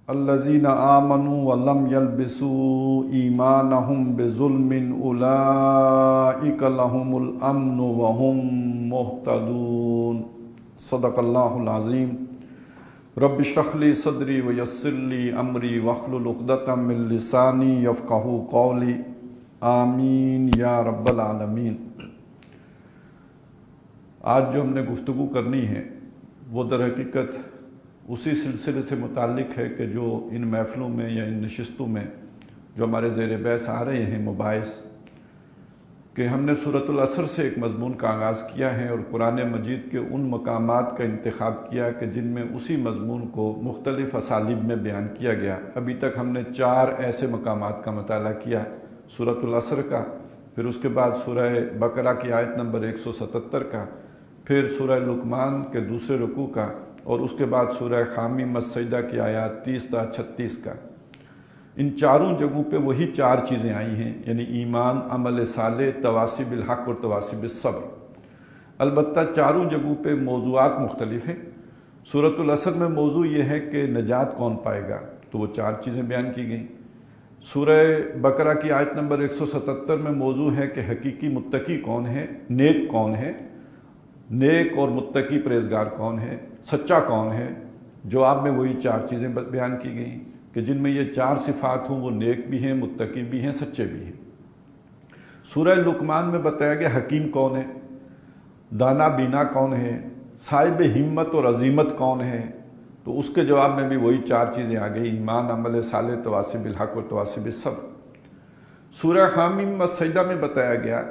الذین آمنوا ولم یلبسوا ایمانہم بظلم اولئک لہم الامن وہم مہتدون۔ صدق اللہ العظیم۔ رب اشرح لی صدری ویسر لی امری واحلل عقدۃ من لسانی یفقہوا قولی، آمین یا رب العالمین۔ آج جو ہم نے گفتگو کرنی ہے وہ در حقیقت اسی سلسلے سے متعلق ہے کہ جو ان محفلوں میں یا ان نشستوں میں جو ہمارے زیر بحث آ رہے ہیں مباحث، کہ ہم نے سورۃ العصر سے ایک مضمون کا آغاز کیا ہے اور قرآن مجید کے ان مقامات کا انتخاب کیا کہ جن میں اسی مضمون کو مختلف اسالیب میں بیان کیا گیا۔ ابھی تک ہم نے 4 ایسے مقامات کا مطالعہ کیا، سورۃ العصر کا، پھر اس کے بعد سورہ بقرہ کی آیت نمبر 177 کا، پھر سورہ لقمان کے دوسرے رکوع کا، اور اس کے بعد سورہ حامیم السجدہ کی آیات 30 تا 36 کا۔ ان چاروں جگہوں پہ وہی 4 چیزیں آئی ہیں، یعنی ایمان، عمل صالح، تواصی بالحق اور تواصی بالصبر۔ البتہ چاروں جگہوں پہ موضوعات مختلف ہیں۔ سورۃ العصر میں موضوع یہ ہے کہ نجات کون پائے گا، تو وہ 4 چیزیں بیان کی گئیں۔ سورہ بقرہ کی آیت نمبر 177 میں موضوع ہے کہ حقیقی متقی کون ہے، نیک کون ہے، نیک اور متقی پرہیزگار کون ہے، سچا کون ہے۔ جواب میں وہی 4 چیزیں بیان کی گئیں کہ جن میں یہ 4 صفات ہوں، وہ نیک بھی ہیں، متقی بھی ہیں، سچے بھی ہیں۔ سورہ لقمان میں بتایا گیا حکیم کون ہے، دانا بینا کون ہے، صاحب ہمت اور عزیمت کون ہے، تو اس کے جواب میں بھی وہی 4 چیزیں آ گئی، ایمان، عمل صالح، تواصی بالحق اور تواصی بالصبر۔ سورہ حامیم السجدہ میں بتایا گیا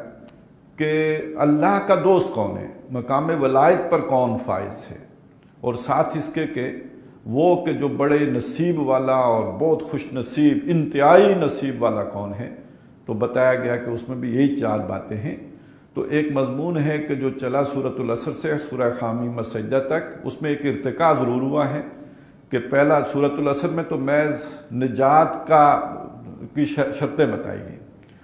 کہ اللہ کا دوست کون ہے، مقام ولایت پر کون فائز ہے، اور ساتھ اس کے کہ وہ کہ جو بڑے نصیب والا اور بہت خوش نصیب، انتہائی نصیب والا کون ہے، تو بتایا گیا کہ اس میں بھی یہی 4 باتیں ہیں۔ تو ایک مضمون ہے کہ جو چلا سورۃ العصر سے سورہ حامیم السجدہ تک، اس میں ایک ارتقاء ضرور ہوا ہے کہ پہلا سورۃ العصر میں تو محض نجات کی شرطیں بتائی گئیں،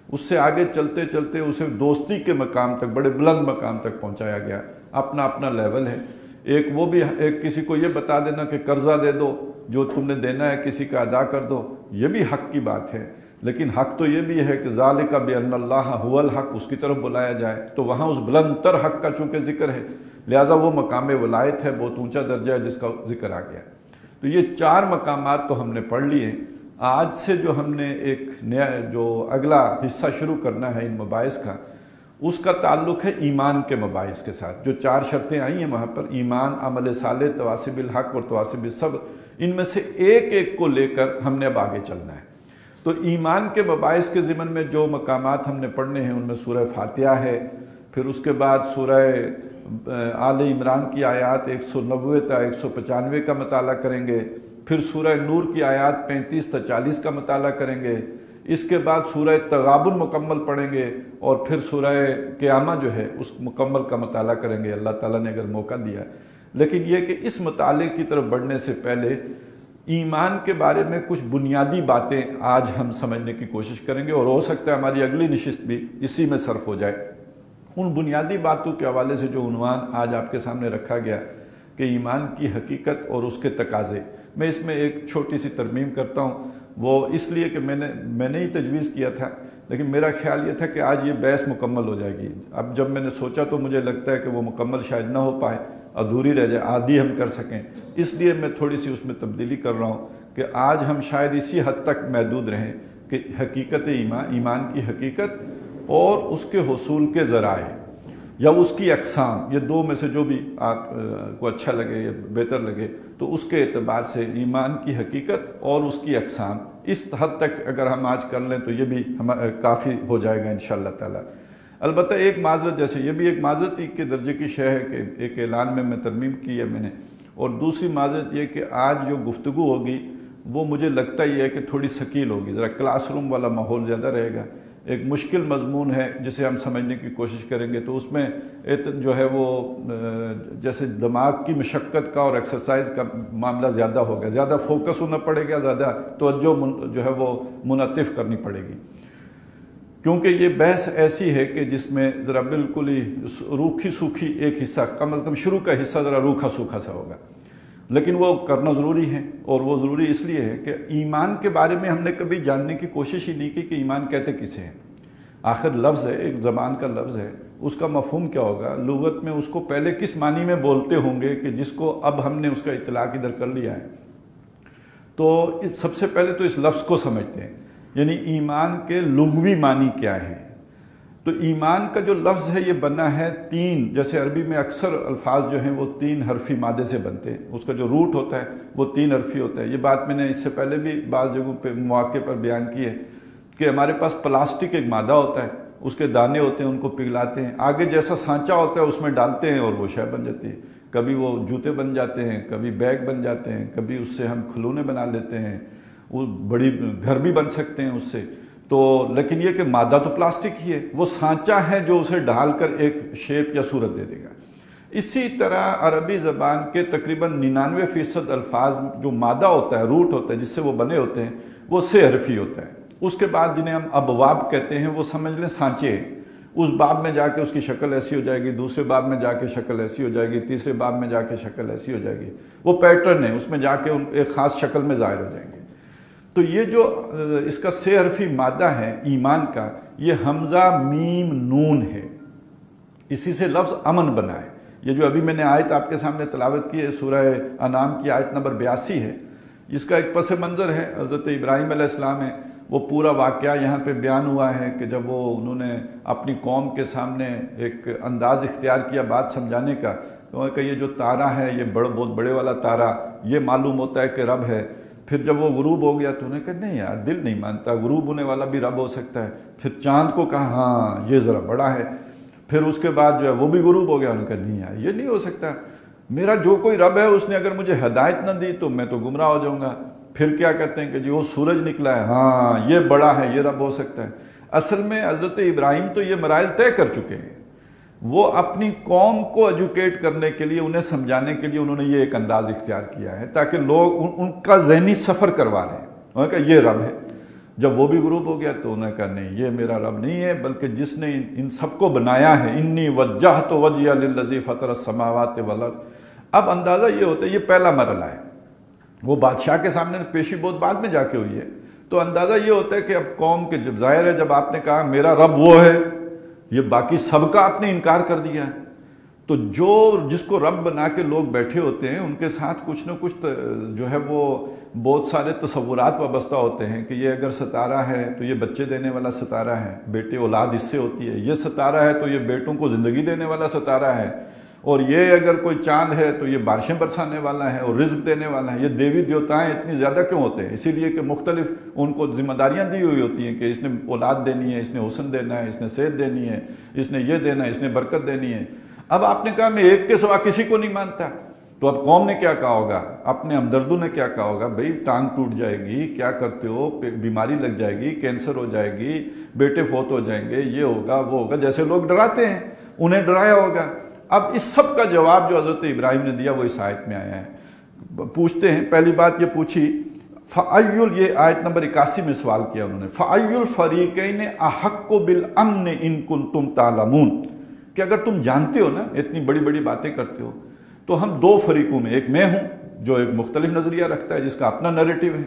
اس سے آگے چلتے چلتے اسے دوستی کے مقام تک، بڑے بلند مقام تک پہنچایا گیا۔ اپنا اپنا لیول ہے، ایک وہ بھی ایک کسی کو یہ بتا دینا کہ قرضہ دے دو، جو تم نے دینا ہے کسی کا ادا کر دو، یہ بھی حق کی بات ہے، لیکن حق تو یہ بھی ہے کہ ذالک بأن اللہ هو الحق، اس کی طرف بلایا جائے، تو وہاں اس بلند تر حق کا چونکہ ذکر ہے، لہٰذا وہ مقام ولایت ہے، بہت اونچا درجہ ہے جس کا ذکر آ گیا۔ تو یہ 4 مقامات تو ہم نے پڑھ لیے۔ آج سے جو ہم نے ایک نیا جو اگلا حصہ شروع کرنا ہے ان مباحث کا، اس کا تعلق ہے ایمان کے مباحث کے ساتھ۔ جو 4 شرطیں آئی ہیں وہاں پر، ایمان، عمل صالح، تواصی بالحق اور تواصی بالصبر، ان میں سے ایک ایک کو لے کر ہم نے اب آگے چلنا ہے۔ تو ایمان کے مباحث کے ضمن میں جو مقامات ہم نے پڑھنے ہیں ان میں سورہ فاتحہ ہے، پھر اس کے بعد سورہ آل عمران کی آیات 190 تا 195 کا مطالعہ کریں گے، پھر سورہ نور کی آیات 35 تا 40 کا مطالعہ کریں گے، اس کے بعد سورہ تغابن مکمل پڑھیں گے، اور پھر سورہ قیامہ جو ہے اس مکمل کا مطالعہ کریں گے اللہ تعالیٰ نے اگر موقع دیا۔ لیکن یہ کہ اس مطالعے کی طرف بڑھنے سے پہلے ایمان کے بارے میں کچھ بنیادی باتیں آج ہم سمجھنے کی کوشش کریں گے، اور ہو سکتا ہے ہماری اگلی نشست بھی اسی میں صرف ہو جائے۔ ان بنیادی باتوں کے حوالے سے جو عنوان آج آپ کے سامنے رکھا گیا کہ ایمان کی حقیقت اور اس کے تقاضے، میں اس میں ایک چھوٹی سی ترمیم کرتا ہوں، وہ اس لیے کہ میں نے ہی تجویز کیا تھا، لیکن میرا خیال یہ تھا کہ آج یہ بحث مکمل ہو جائے گی۔ اب جب میں نے سوچا تو مجھے لگتا ہے کہ وہ مکمل شاید نہ ہو پائے، ادھوری رہ جائے، آدھی ہم کر سکیں، اس لیے میں تھوڑی سی اس میں تبدیلی کر رہا ہوں کہ آج ہم شاید اسی حد تک محدود رہیں کہ حقیقت ایمان کی حقیقت اور اس کے حصول کے ذرائع یا اس کی اقسام، یہ 2 میں سے جو بھی آپ کو اچھا لگے یا بہتر لگے، تو اس کے اعتبار سے ایمان کی حقیقت اور اس کی اقسام اس حد تک اگر ہم آج کر لیں تو یہ بھی کافی ہو جائے گا انشاءاللہ تعالی۔ البتہ ایک معذرت، جیسے یہ بھی ایک معذرت ہی کے درجے کی شے ہے کہ ایک اعلان میں ترمیم کی ہے میں نے، اور دوسری معذرت یہ کہ آج جو گفتگو ہوگی وہ مجھے لگتا یہ ہے کہ تھوڑی ثقیل ہوگی، ذرا کلاس روم والا ماحول زیادہ رہے گا، ایک مشکل مضمون ہے جسے ہم سمجھنے کی کوشش کریں گے، تو اس میں جو ہے وہ جیسے دماغ کی مشقت کا اور ایکسرسائز کا معاملہ زیادہ ہوگا، زیادہ فوکس ہونا پڑے گا، زیادہ توجہ جو ہے وہ منعطف کرنی پڑے گی، کیونکہ یہ بحث ایسی ہے کہ جس میں ذرا بالکل ہی روکھی سوکھی ایک حصہ، کم از کم شروع کا حصہ ذرا روکھا سوکھا سا ہوگا، لیکن وہ کرنا ضروری ہے، اور وہ ضروری اس لیے ہے کہ ایمان کے بارے میں ہم نے کبھی جاننے کی کوشش ہی نہیں کی کہ ایمان کہتے کسے ہیں۔ آخر لفظ ہے، ایک زبان کا لفظ ہے، اس کا مفہوم کیا ہوگا، لغت میں اس کو پہلے کس معنی میں بولتے ہوں گے کہ جس کو اب ہم نے اس کا اطلاق ادھر کر لیا ہے۔ تو سب سے پہلے تو اس لفظ کو سمجھتے ہیں، یعنی ایمان کے لغوی معنی کیا ہے۔ تو ایمان کا جو لفظ ہے یہ بنا ہے تین، جیسے عربی میں اکثر الفاظ جو ہیں وہ 3 حرفی مادے سے بنتے ہیں، اس کا جو روٹ ہوتا ہے وہ 3 حرفی ہوتا ہے۔ یہ بات میں نے اس سے پہلے بھی بعض جگہوں پہ مواقع پر بیان کی ہے کہ ہمارے پاس پلاسٹک ایک مادہ ہوتا ہے، اس کے دانے ہوتے ہیں، ان کو پگھلاتے ہیں، آگے جیسا سانچہ ہوتا ہے اس میں ڈالتے ہیں اور وہ شے بن جاتی ہے۔ کبھی وہ جوتے بن جاتے ہیں، کبھی بیگ بن جاتے ہیں، کبھی اس سے ہم کھلونے بنا لیتے ہیں، وہ بڑی گھر بھی بن سکتے ہیں اس سے۔ تو لیکن یہ کہ مادہ تو پلاسٹک ہی ہے، وہ سانچہ ہے جو اسے ڈھال کر ایک شیپ یا صورت دے دے گا۔ اسی طرح عربی زبان کے تقریباً 99% الفاظ جو مادہ ہوتا ہے، روٹ ہوتا ہے جس سے وہ بنے ہوتے ہیں، وہ 6 حرفی ہوتا ہے۔ اس کے بعد جنہیں ہم ابواب کہتے ہیں وہ سمجھ لیں سانچے ہیں، اس باب میں جا کے اس کی شکل ایسی ہو جائے گی، دوسرے باب میں جا کے شکل ایسی ہو جائے گی، تیسرے باب میں جا کے شکل ایسی ہو جائے گی، وہ پیٹرن ہے، اس میں جا کے ایک خاص شکل میں ظاہر ہو جائیں گے۔ تو یہ جو اس کا 6 حرفی مادہ ہے ایمان کا، یہ حمزہ میم نون ہے، اسی سے لفظ امن بنا ہے۔ یہ جو ابھی میں نے آیت آپ کے سامنے تلاوت کی ہے سورہ انعام کی آیت نمبر 82 ہے، اس کا ایک پس منظر ہے حضرت ابراہیم علیہ السلام ہے، وہ پورا واقعہ یہاں پہ بیان ہوا ہے کہ جب انہوں نے اپنی قوم کے سامنے ایک انداز اختیار کیا بات سمجھانے کا، کہ یہ جو تارہ ہے یہ بہت بڑے والا تارہ، یہ معلوم ہوتا ہے کہ رب ہے۔ پھر جب وہ غروب ہو گیا تو انہوں نے کہا نہیں یار دل نہیں مانتا، غروب ہونے والا بھی رب ہو سکتا ہے۔ پھر چاند کو کہا ہاں یہ ذرا بڑا ہے۔ پھر اس کے بعد جو ہے وہ بھی غروب ہو گیا، انہوں نے کہا نہیں یار یہ نہیں ہو سکتا، میرا جو کوئی رب ہے اس نے اگر مجھے ہدایت نہ دی تو میں تو گمراہ ہو جاؤں گا۔ پھر کیا کہتے ہیں کہ جو سورج نکلا ہے، ہاں یہ بڑا ہے، یہ رب ہو سکتا ہے۔ اصل میں حضرت ابراہیم تو یہ مراحل طے کر چکے ہیں، وہ اپنی قوم کو ایجوکیٹ کرنے کے لیے، انہیں سمجھانے کے لیے انہوں نے یہ ایک انداز اختیار کیا ہے تاکہ لوگ ان کا ذہنی سفر کروا رہے ہیں۔ انہوں نے کہا یہ رب ہے۔ جب وہ بھی غروب ہو گیا تو انہوں نے کہا نہیں یہ میرا رب نہیں ہے، بلکہ جس نے ان سب کو بنایا ہے، انی وجہت وجہی للذی فطر السماوات والارض۔ اب اندازہ یہ ہوتا ہے، یہ پہلا مرحلہ ہے، وہ بادشاہ کے سامنے پیشی بہت بعد میں جا کے ہوئی ہے، تو اندازہ یہ ہوتا ہے کہ اب قوم کے جب ظاہر ہے جب آپ نے کہا میرا رب وہ ہے، یہ باقی سب کا آپ نے انکار کر دیا ہے، تو جس کو رب بنا کے لوگ بیٹھے ہوتے ہیں ان کے ساتھ کچھ نہ کچھ جو ہے وہ بہت سارے تصورات وابستہ ہوتے ہیں کہ یہ اگر ستارہ ہے تو یہ بچے دینے والا ستارہ ہے، بیٹے اولاد اس سے ہوتی ہے، یہ ستارہ ہے تو یہ بیٹوں کو زندگی دینے والا ستارہ ہے، اور یہ اگر کوئی چاند ہے تو یہ بارشیں برسانے والا ہے اور رزق دینے والا ہے۔ یہ دیوی دیوتائیں اتنی زیادہ کیوں ہوتے ہیں؟ اسی لیے کہ مختلف ان کو ذمہ داریاں دی ہوئی ہوتی ہیں کہ اس نے اولاد دینی ہے، اس نے حسن دینا ہے، اس نے صحت دینی ہے، اس نے یہ دینا ہے، اس نے برکت دینی ہے۔ اب آپ نے کہا میں ایک کے سوا کسی کو نہیں مانتا، تو اب قوم نے کیا کہا ہوگا، اپنے ہمدردوں نے کیا کہا ہوگا، بھئی ٹانگ ٹوٹ جائے گی، کیا کرتے ہو، بیماری لگ جائے گی، کینسر ہو جائے گی، بیٹے فوت ہو جائیں گے، یہ ہوگا وہ ہوگا، جیسے لوگ ڈراتے ہیں انہیں ڈرایا ہوگا۔ اب اس سب کا جواب جو حضرت ابراہیم نے دیا وہ اس آیت میں آیا ہے۔ پوچھتے ہیں، پہلی بات یہ پوچھی، یہ آیت نمبر 81 میں سوال کیا انہوں نے، فَأَيُّ الْفَرِيقَيْنِ أَحَقُّ بِالْأَمْنِ إِن كُنتُمْ تَعْلَمُونَ، کہ اگر تم جانتے ہو نا، اتنی بڑی بڑی باتیں کرتے ہو، تو ہم 2 فریقوں میں، ایک میں ہوں جو ایک مختلف نظریہ رکھتا ہے جس کا اپنا نیریٹو ہے،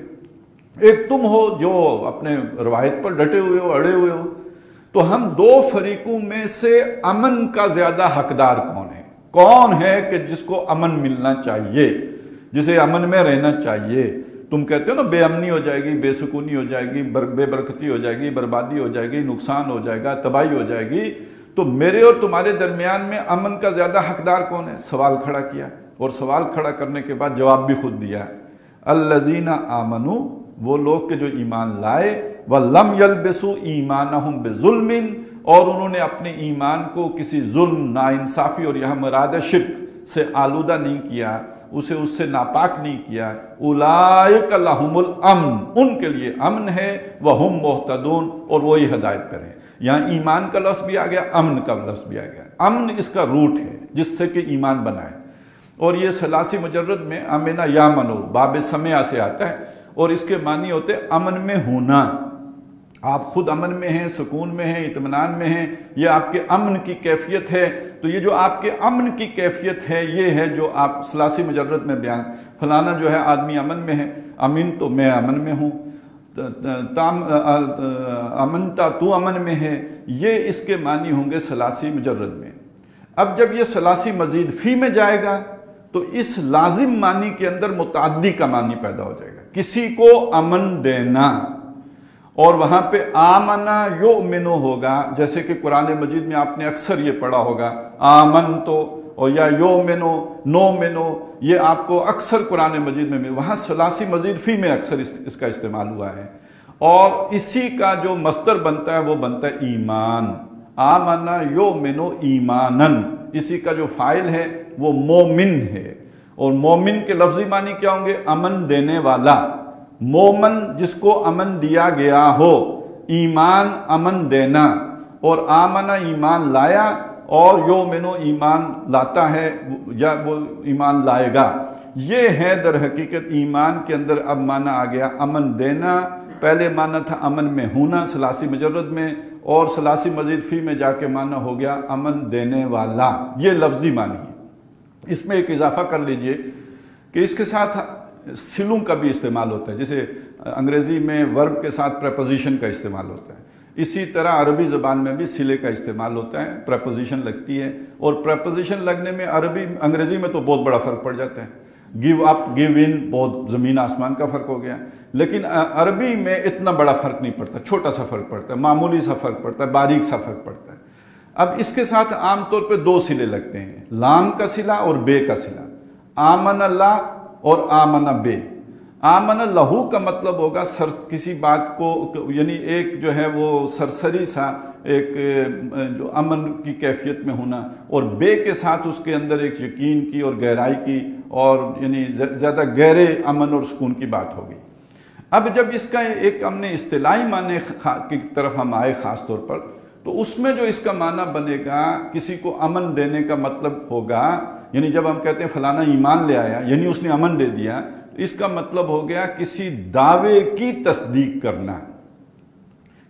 ایک تم ہو جو اپنے روایت پر ڈٹے ہوئے ہو، اڑے ہوئے ہو، تو ہم 2 فریقوں میں سے امن کا زیادہ حقدار کون ہے کہ جس کو امن ملنا چاہیے، جسے امن میں رہنا چاہیے۔ تم کہتے ہو نا بے امنی ہو جائے گی، بے سکونی ہو جائے گی، بے برکتی ہو جائے گی، بربادی ہو جائے گی، نقصان ہو جائے گا، تباہی ہو جائے گی، تو میرے اور تمہارے درمیان میں امن کا زیادہ حقدار کون ہے؟ سوال کھڑا کیا، اور سوال کھڑا کرنے کے بعد جواب بھی خود دیا، الذین آمنوا، وہ لوگ کہ جو ایمان لائے، وَلَمْ يَلْبِسُوا إِيمَانَهُمْ بِظُلْمٍ، اور انہوں نے اپنے ایمان کو کسی ظلم، ناانصافی اور یہاں مراد شرک سے آلودہ نہیں کیا، اسے اس سے ناپاک نہیں کیا، اولئک لہم الامن، ان کے لیے امن ہے، وہم مہتدون، اور وہی ہدایت پر ہیں۔ یہاں ایمان کا لفظ بھی آ گیا، امن کا لفظ بھی آ گیا۔ امن اس کا روٹ ہے جس سے کہ ایمان بنا ہے، اور یہ ثلاثی مجرد میں امنا یامنو باب سمع سے آتا ہے، اور اس کے معنی ہوتے امن میں ہونا، آپ خود امن میں ہیں، سکون میں ہیں، اطمینان میں ہیں، یہ آپ کے امن کی کیفیت ہے۔ تو یہ جو آپ کے امن کی کیفیت ہے، یہ ہے جو آپ ثلاثی مجرد میں بیان، فلانا جو ہے آدمی امن میں ہے، امین تو میں امن میں ہوں، امنتا تو امن میں ہے، یہ اس کے معنی ہوں گے ثلاثی مجرد میں۔ اب جب یہ ثلاثی مزید فی میں جائے گا تو اس لازم معنی کے اندر متعدی کا معنی پیدا ہو جائے گا، کسی کو امن دینا، اور وہاں پہ آمنا یؤمنو ہوگا، جیسے کہ قرآن مجید میں آپ نے اکثر یہ پڑھا ہوگا آمن تو، اور یا یؤمنو نؤمنو، یہ آپ کو اکثر قرآن مجید میں وہاں ثلاثی مزید فی میں اکثر اس کا استعمال ہوا ہے، اور اسی کا جو مصدر بنتا ہے وہ بنتا ہے ایمان، آمنا یؤمنو ایمانن، اسی کا جو فاعل ہے وہ مومن ہے، اور مومن کے لفظی معنی کیا ہوں گے؟ امن دینے والا، مومن جس کو امن دیا گیا ہو، ایمان امن دینا، اور آمنا ایمان لایا، اور یؤمنو ایمان لاتا ہے یا وہ ایمان لائے گا، یہ ہے در حقیقت ایمان کے اندر اب معنی آ گیا امن دینا۔ پہلے معنی تھا امن میں ہونا ثلاثی مجرد میں، اور ثلاثی مزید فی میں جا کے معنی ہو گیا امن دینے والا، یہ لفظی معنی ہے۔ اس میں ایک اضافہ کر لیجئے کہ اس کے ساتھ سلوں کا بھی استعمال ہوتا ہے، جیسے انگریزی میں ورب کے ساتھ پریپوزیشن کا استعمال ہوتا ہے، اسی طرح عربی زبان میں بھی سلے کا استعمال ہوتا ہے، پریپوزیشن لگتی ہے، اور پریپوزیشن لگنے میں انگریزی میں تو بہت بڑا فرق پڑ جاتا ہے، گیو اپ گیو ان بہت زمین آسمان کا فرق ہو گیا، لیکن عربی میں اتنا بڑا فرق نہیں پڑتا، چھوٹا سا فرق پڑتا ہے، معمولی سا فرق پڑتا ہے، باریک سا فرق پڑتا ہے۔ اب اس کے ساتھ عام طور پہ دو سلے لگتے ہیں، لام کا صلہ اور بے کا صلہ، آمن اللہ اور آمن بے۔ آمن لہو کا مطلب ہوگا کسی بات کو، یعنی ایک جو ہے وہ سرسری سا ایک جو امن کی کیفیت میں ہونا، اور بے کے ساتھ اس کے اندر ایک یقین کی اور گہرائی کی، اور یعنی زیادہ گہرے امن اور سکون کی بات ہوگی۔ اب جب اس کا ایک ہم نے اصطلاحی معنی کی طرف ہم آئے خاص طور پر، تو اس میں جو اس کا معنی بنے گا کسی کو امن دینے کا مطلب ہوگا، یعنی جب ہم کہتے ہیں فلانا ایمان لے آیا یعنی اس نے امن دے دیا، اس کا مطلب ہو گیا کسی دعوے کی تصدیق کرنا،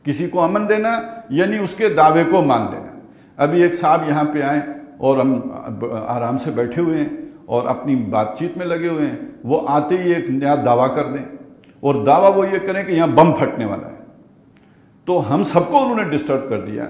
کسی کو امن دینا یعنی اس کے دعوے کو مان لینا۔ ابھی ایک صاحب یہاں پہ آئے اور ہم آرام سے بیٹھے ہوئے ہیں اور اپنی بات چیت میں لگے ہوئے ہیں، وہ آتے ہی ایک نیا دعویٰ کر دیں، اور دعویٰ وہ یہ کریں کہ یہاں بم پھٹنے والا ہے، تو ہم سب کو انہوں نے ڈسٹرب کر دیا۔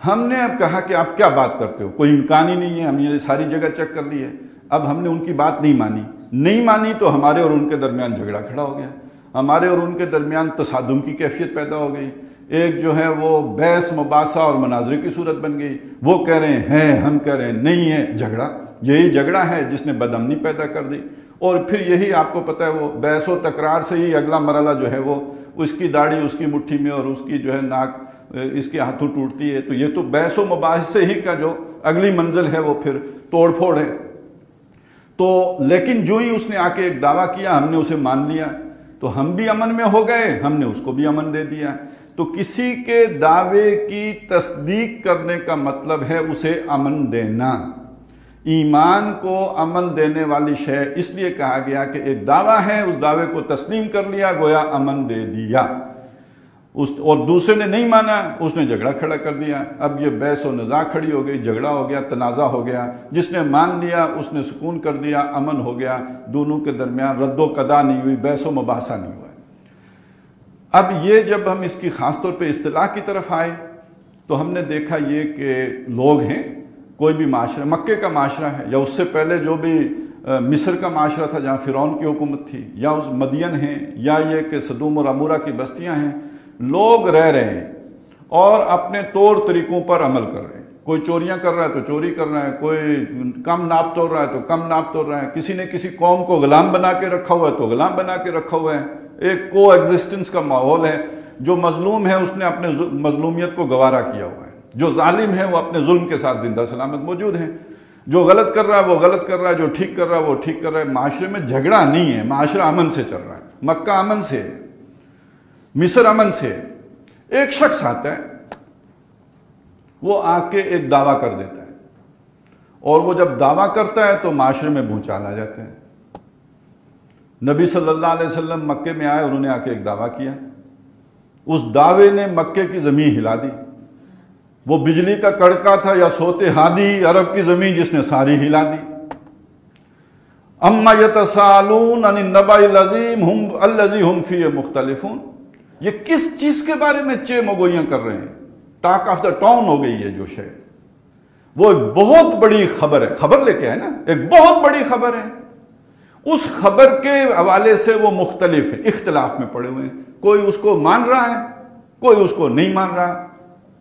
ہم نے اب کہا کہ آپ کیا بات کرتے ہو، کوئی امکان ہی نہیں ہے، ہم یہ ساری جگہ چیک کر لی ہے۔ اب ہم نے ان کی بات نہیں مانی تو ہمارے اور ان کے درمیان جھگڑا کھڑا ہو گیا، ہمارے اور ان کے درمیان تصادم کی کیفیت پیدا ہو گئی، ایک جو ہے وہ بحث مباحثہ اور مناظرے کی صورت بن گئی، وہ کہہ رہے ہیں ہم کہہ رہے ہیں نہیں ہے، جھگڑا، یہی جھگڑا ہے جس نے بدامنی پیدا کر دی، اور پھر یہی آپ کو پتہ ہے وہ بحث و تکرار سے ہی اگلا مرحلہ جو ہے وہ اس کی داڑھی اس کی مٹھی میں اور اس کی جو ہے ناک اس کے ہاتھوں ٹوٹتی ہے، تو یہ تو بحث و مباحثے ہی کا جو اگلی منزل ہے وہ پھر توڑ پھوڑ ہے۔ تو لیکن جو ہی اس نے آ کے ایک دعویٰ کیا ہم نے اسے مان لیا، تو ہم بھی امن میں ہو گئے، ہم نے اس کو بھی امن دے دیا۔ تو کسی کے دعوے کی تصدیق کرنے کا مطلب ہے اسے امن دینا۔ ایمان کو امن دینے والی شے اس لیے کہا گیا کہ ایک دعویٰ ہے، اس دعوے کو تسلیم کر لیا، گویا امن دے دیا، اور دوسرے نے نہیں مانا، اس نے جھگڑا کھڑا کر دیا۔ اب یہ بحث و نزاع کھڑی ہو گئی، جھگڑا ہو گیا، تنازع ہو گیا، جس نے مان لیا اس نے سکون کر دیا، امن ہو گیا، دونوں کے درمیان رد و قضا نہیں ہوئی، بحث و مباحثہ نہیں ہوا۔ اب یہ جب ہم اس کی خاص طور پہ اصطلاح کی طرف آئے تو ہم نے دیکھا یہ کہ لوگ ہیں، کوئی بھی معاشرہ، مکے کا معاشرہ ہے یا اس سے پہلے جو بھی مصر کا معاشرہ تھا جہاں فرعون کی حکومت تھی، یا اس مدین ہیں، یا یہ کہ سدوم اور عمورہ کی بستیاں ہیں، لوگ رہ رہے ہیں اور اپنے طور طریقوں پر عمل کر رہے ہیں۔ کوئی چوریاں کر رہا ہے تو چوری کر رہا ہے، کوئی کم ناپ توڑ رہا ہے تو کم ناپ توڑ رہا ہے، کسی نے کسی قوم کو غلام بنا کے رکھا ہوا ہے تو غلام بنا کے رکھا ہوا ہے۔ ایک کو ایگزسٹنس کا ماحول ہے، جو مظلوم ہے اس نے اپنے مظلومیت کو گوارا کیا ہوا ہے، جو ظالم ہے وہ اپنے ظلم کے ساتھ زندہ سلامت موجود ہیں، جو غلط کر رہا ہے وہ غلط کر رہا ہے، جو ٹھیک کر رہا ہے وہ ٹھیک کر رہا ہے۔ معاشرے میں جھگڑا نہیں ہے، معاشرہ امن سے چل رہا ہے، مکہ امن سے ہے، مصر امن سے ہے۔ ایک شخص آتا ہے، وہ آ کے ایک دعویٰ کر دیتا ہے، اور وہ جب دعویٰ کرتا ہے تو معاشرے میں بھونچال آ جاتے ہیں۔ نبی صلی اللہ علیہ وسلم مکے میں آئے، انہوں نے آ کے ایک دعویٰ کیا، اس دعوے نے مکے کی زمین ہلا دی، وہ بجلی کا کڑکا تھا یا صوت ہادی عرب کی زمین جس نے ساری ہلا دی۔ اما یتسالون عن النبأ العظیم الذی ہم فیہ مختلفون، یہ کس چیز کے بارے میں چے مگویاں کر رہے ہیں؟ ٹاک آف دا ٹاؤن ہو گئی ہے جو شے، وہ ایک بہت بڑی خبر ہے، خبر لے کے ہے نا، ایک بہت بڑی خبر ہے، اس خبر کے حوالے سے وہ مختلف ہے، اختلاف میں پڑے ہوئے ہیں، کوئی اس کو مان رہا ہے، کوئی اس کو نہیں مان رہا۔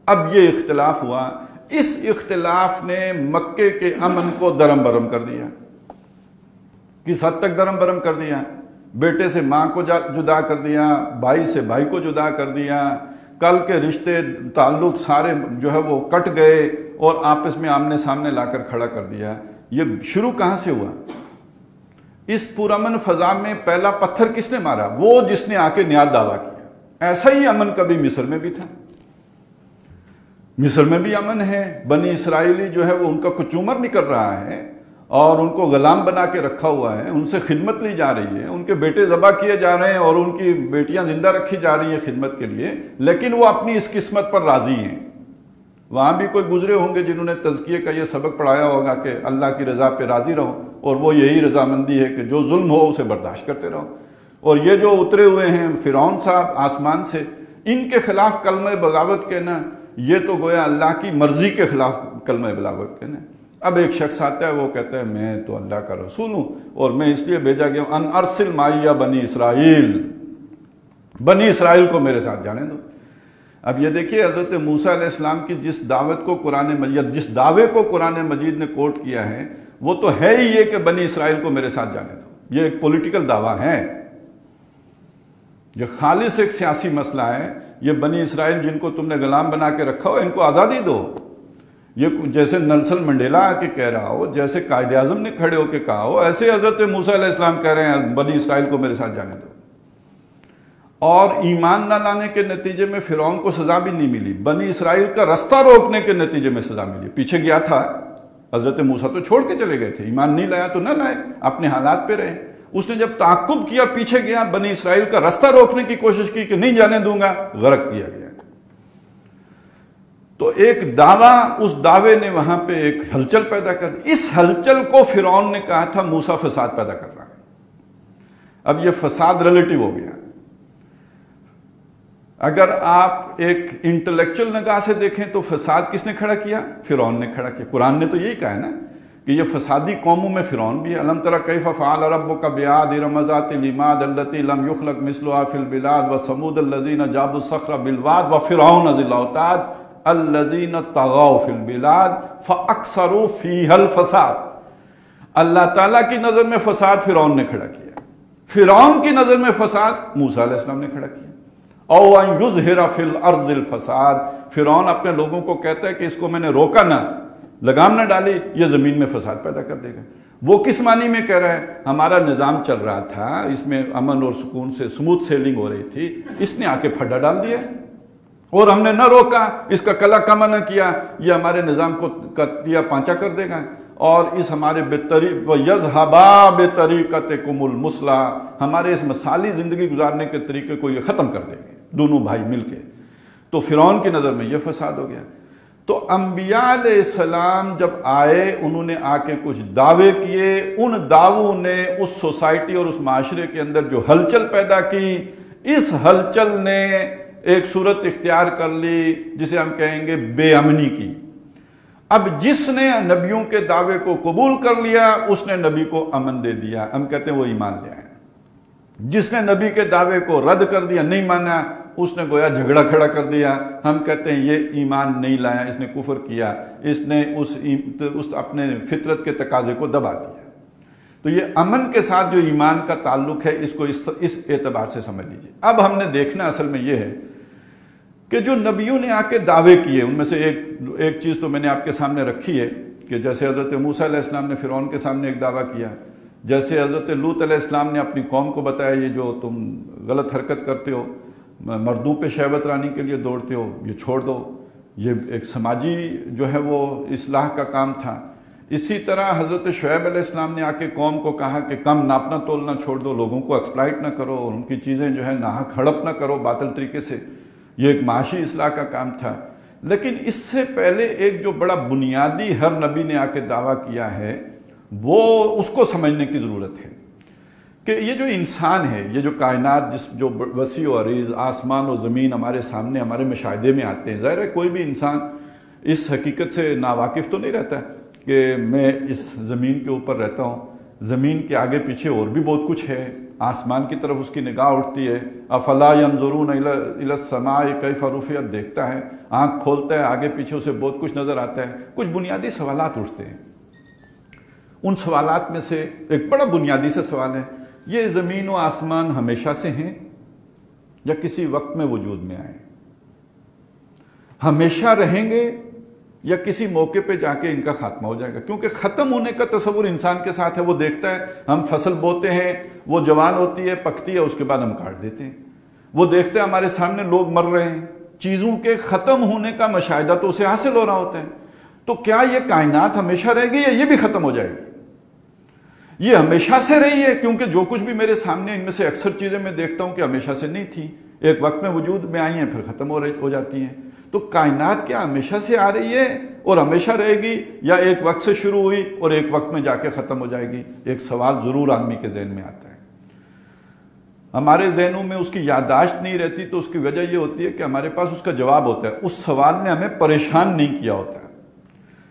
اب یہ اختلاف ہوا، اس اختلاف نے مکے کے امن کو درم برم کر دیا۔ کس حد تک درم برم کر دیا؟ بیٹے سے ماں کو جدا کر دیا، بھائی سے بھائی کو جدا کر دیا، کل کے رشتے تعلق سارے جو ہے وہ کٹ گئے اور آپس میں آمنے سامنے لا کر کھڑا کر دیا۔ یہ شروع کہاں سے ہوا؟ اس پرامن فضا میں پہلا پتھر کس نے مارا؟ وہ جس نے آ کے نیاد دعویٰ کیا۔ ایسا ہی امن کبھی مصر میں بھی تھا، مصر میں بھی امن ہے، بنی اسرائیلی جو ہے وہ ان کا کچومر نکل رہا ہے اور ان کو غلام بنا کے رکھا ہوا ہے، ان سے خدمت لی جا رہی ہے، ان کے بیٹے ذبح کیے جا رہے ہیں اور ان کی بیٹیاں زندہ رکھی جا رہی ہیں خدمت کے لیے، لیکن وہ اپنی اس قسمت پر راضی ہیں۔ وہاں بھی کوئی گزرے ہوں گے جنہوں نے تزکیے کا یہ سبق پڑھایا ہوگا کہ اللہ کی رضا پہ راضی رہو، اور وہ یہی رضامندی ہے کہ جو ظلم ہو اسے برداشت کرتے رہو۔ اور یہ جو اترے ہوئے ہیں فرعون صاحب آسمان سے، ان کے خلاف کلمہ بغاوت کہنا، یہ تو گویا اللہ کی مرضی کے خلاف کلمہ بغاوت کہنا۔ اب ایک شخص آتا ہے، وہ کہتا ہے میں تو اللہ کا رسول ہوں اور میں اس لیے بھیجا گیا ہوں ان ارسل معیہ بنی اسرائیل، بنی اسرائیل کو میرے ساتھ جانے دو۔ اب یہ دیکھیے حضرت موسیٰ علیہ السلام کی جس دعوت کو قرآن مجید، جس دعوے کو قرآن مجید نے کوٹ کیا ہے، وہ تو ہے ہی یہ کہ بنی اسرائیل کو میرے ساتھ جانے دو۔ یہ ایک پولیٹیکل دعویٰ ہے، یہ خالص ایک سیاسی مسئلہ ہے۔ یہ بنی اسرائیل جن کو تم نے غلام بنا کے رکھا ہو، ان کو آزادی دو۔ یہ جیسے نیلسن منڈیلا آ کے کہہ رہا ہو، جیسے قائد اعظم نے کھڑے ہو کے کہا ہو، ایسے حضرت موسیٰ علیہ السلام کہہ رہے ہیں بنی اسرائیل کو میرے ساتھ جانے دو۔ اور ایمان نہ لانے کے نتیجے میں فرعون کو سزا بھی نہیں ملی، بنی اسرائیل کا رستہ روکنے کے نتیجے میں سزا ملی۔ پیچھے گیا تھا حضرت موسیٰ تو چھوڑ کے چلے گئے تھے، ایمان نہیں لایا تو نہ لائے، اپنے حالات پہ رہے۔ اس نے جب تعاقب کیا، پیچھے گیا، بنی اسرائیل کا رستہ روکنے کی کوشش کی کہ نہیں جانے دوں گا، غرق کیا گیا۔ تو ایک دعویٰ، اس دعوے نے وہاں پہ ایک ہلچل پیدا کر دی۔ اس ہلچل کو فرعون نے کہا تھا موسیٰ فساد پیدا کر رہا ہے۔ اب یہ فساد ریلیٹیو ہو گیا۔ اگر آپ ایک انٹلیکچل نگاہ سے دیکھیں تو فساد کس نے کھڑا کیا؟ فرعون نے کھڑا کیا۔ قرآن نے تو یہی کہا ہے نا کہ یہ فسادی قوموں میں فرعون بھی ہے۔ الم تر کیف فعل ربک بعاد ارم ذات العماد التي لم يخلق مثلها في البلاد وثمود الذين جابوا الصخر بالواد وفرعون ذي الاوتاد الذين طغوا في البلاد فاكثروا فيها الفساد۔ اللہ تعالیٰ کی نظر میں فساد فرعون نے کھڑا کیا، فرعون کی نظر میں فساد موسیٰ علیہ السلام نے کھڑا کیا۔ او ان یظہر فی الارض الفساد، فرعون اپنے لوگوں کو کہتا ہے کہ اس کو میں نے روکا نہ، لگام نہ ڈالی، یہ زمین میں فساد پیدا کر دے گا۔ وہ کس معنی میں کہہ رہا ہے؟ ہمارا نظام چل رہا تھا، اس میں امن اور سکون سے سموتھ سیلنگ ہو رہی تھی، اس نے آ کے پھڈا ڈال دیا اور ہم نے نہ روکا، اس کا کلا کما نہ کیا، یہ ہمارے نظام کو کتیا پانچا کر دے گا اور اس ہمارے یذھبا بطریقتکم المثلی، ہمارے اس مثالی زندگی گزارنے کے طریقے کو یہ ختم کر دیں گے دونوں بھائی مل کے۔ تو فرعون کی نظر میں یہ فساد ہو گیا۔ تو انبیاء علیہ السلام جب آئے، انہوں نے آ کے کچھ دعوے کیے، ان دعووں نے اس سوسائٹی اور اس معاشرے کے اندر جو ہلچل پیدا کی، اس ہلچل نے ایک صورت اختیار کر لی جسے ہم کہیں گے بے امنی کی۔ اب جس نے نبیوں کے دعوے کو قبول کر لیا، اس نے نبی کو امن دے دیا، ہم کہتے ہیں وہ ایمان لے آئے۔ جس نے نبی کے دعوے کو رد کر دیا، نہیں مانا، اس نے گویا جھگڑا کھڑا کر دیا، ہم کہتے ہیں یہ ایمان نہیں لایا، اس نے کفر کیا، اس نے اس اپنے فطرت کے تقاضے کو دبا دیا۔ تو یہ امن کے ساتھ جو ایمان کا تعلق ہے، اس کو اس اعتبار سے سمجھ لیجیے۔ اب ہم نے دیکھنا اصل میں یہ ہے کہ جو نبیوں نے آ کے دعوے کیے، ان میں سے ایک چیز تو میں نے آپ کے سامنے رکھی ہے کہ جیسے حضرت موسیٰ علیہ السلام نے فرعون کے سامنے ایک دعویٰ کیا، جیسے حضرت لوط علیہ السلام نے اپنی قوم کو بتایا یہ جو تم غلط حرکت کرتے ہو، مردوں پہ شہوت رانی کے لیے دوڑتے ہو، یہ چھوڑ دو، یہ ایک سماجی جو ہے وہ اصلاح کا کام تھا۔ اسی طرح حضرت شعیب علیہ السلام نے آ کے قوم کو کہا کہ کم ناپنا تولنا چھوڑ دو، لوگوں کو ایکسپلائٹ نہ کرو اور ان کی چیزیں جو ہے ناحق ہڑپ نہ کرو باطل طریقے سے، یہ ایک معاشی اصلاح کا کام تھا۔ لیکن اس سے پہلے ایک جو بڑا بنیادی ہر نبی نے آ کے دعویٰ کیا ہے، وہ اس کو سمجھنے کی ضرورت ہے کہ یہ جو انسان ہے، یہ جو کائنات جو وسیع و عریض آسمان و زمین ہمارے سامنے ہمارے مشاہدے میں آتے ہیں، ظاہر ہے کوئی بھی انسان اس حقیقت سے ناواقف تو نہیں رہتا کہ میں اس زمین کے اوپر رہتا ہوں، زمین کے آگے پیچھے اور بھی بہت کچھ ہے، آسمان کی طرف اس کی نگاہ اٹھتی ہے، افلا ینظرون الی السماء کیف رفعت، دیکھتا ہے، آنکھ کھولتا ہے، آگے پیچھے اسے بہت کچھ نظر آتا ہے، کچھ بنیادی سوالات اٹھتے ہیں۔ ان سوالات میں سے ایک بڑا بنیادی سے سوال ہے، یہ زمین و آسمان ہمیشہ سے ہیں یا کسی وقت میں وجود میں آئے؟ ہمیشہ رہیں گے یا کسی موقع پہ جا کے ان کا خاتمہ ہو جائے گا؟ کیونکہ ختم ہونے کا تصور انسان کے ساتھ ہے، وہ دیکھتا ہے ہم فصل بوتے ہیں، وہ جوان ہوتی ہے، پکتی ہے، اس کے بعد ہم کاٹ دیتے ہیں، وہ دیکھتا ہے ہمارے سامنے لوگ مر رہے ہیں، چیزوں کے ختم ہونے کا مشاہدہ تو اسے حاصل ہو رہا ہوتا ہے۔ تو کیا یہ کائنات ہمیشہ رہے گی یا یہ بھی ختم ہو جائے گی؟ یہ ہمیشہ سے رہی ہے، کیونکہ جو کچھ بھی میرے سامنے ان میں سے اکثر چیزیں میں دیکھتا ہوں کہ ہمیشہ سے نہیں تھی، ایک وقت میں وجود میں آئی ہیں پھر ختم ہو جاتی ہیں۔ تو کائنات کیا ہمیشہ سے آ رہی ہے اور ہمیشہ رہے گی یا ایک وقت سے شروع ہوئی اور ایک وقت میں جا کے ختم ہو جائے گی؟ ایک سوال ضرور آدمی کے ذہن میں آتا ہے۔ ہمارے ذہنوں میں اس کی یادداشت نہیں رہتی تو اس کی وجہ یہ ہوتی ہے کہ ہمارے پاس اس کا جواب ہوتا ہے، اس سوال نے ہمیں پریشان نہیں کیا ہوتا ہے۔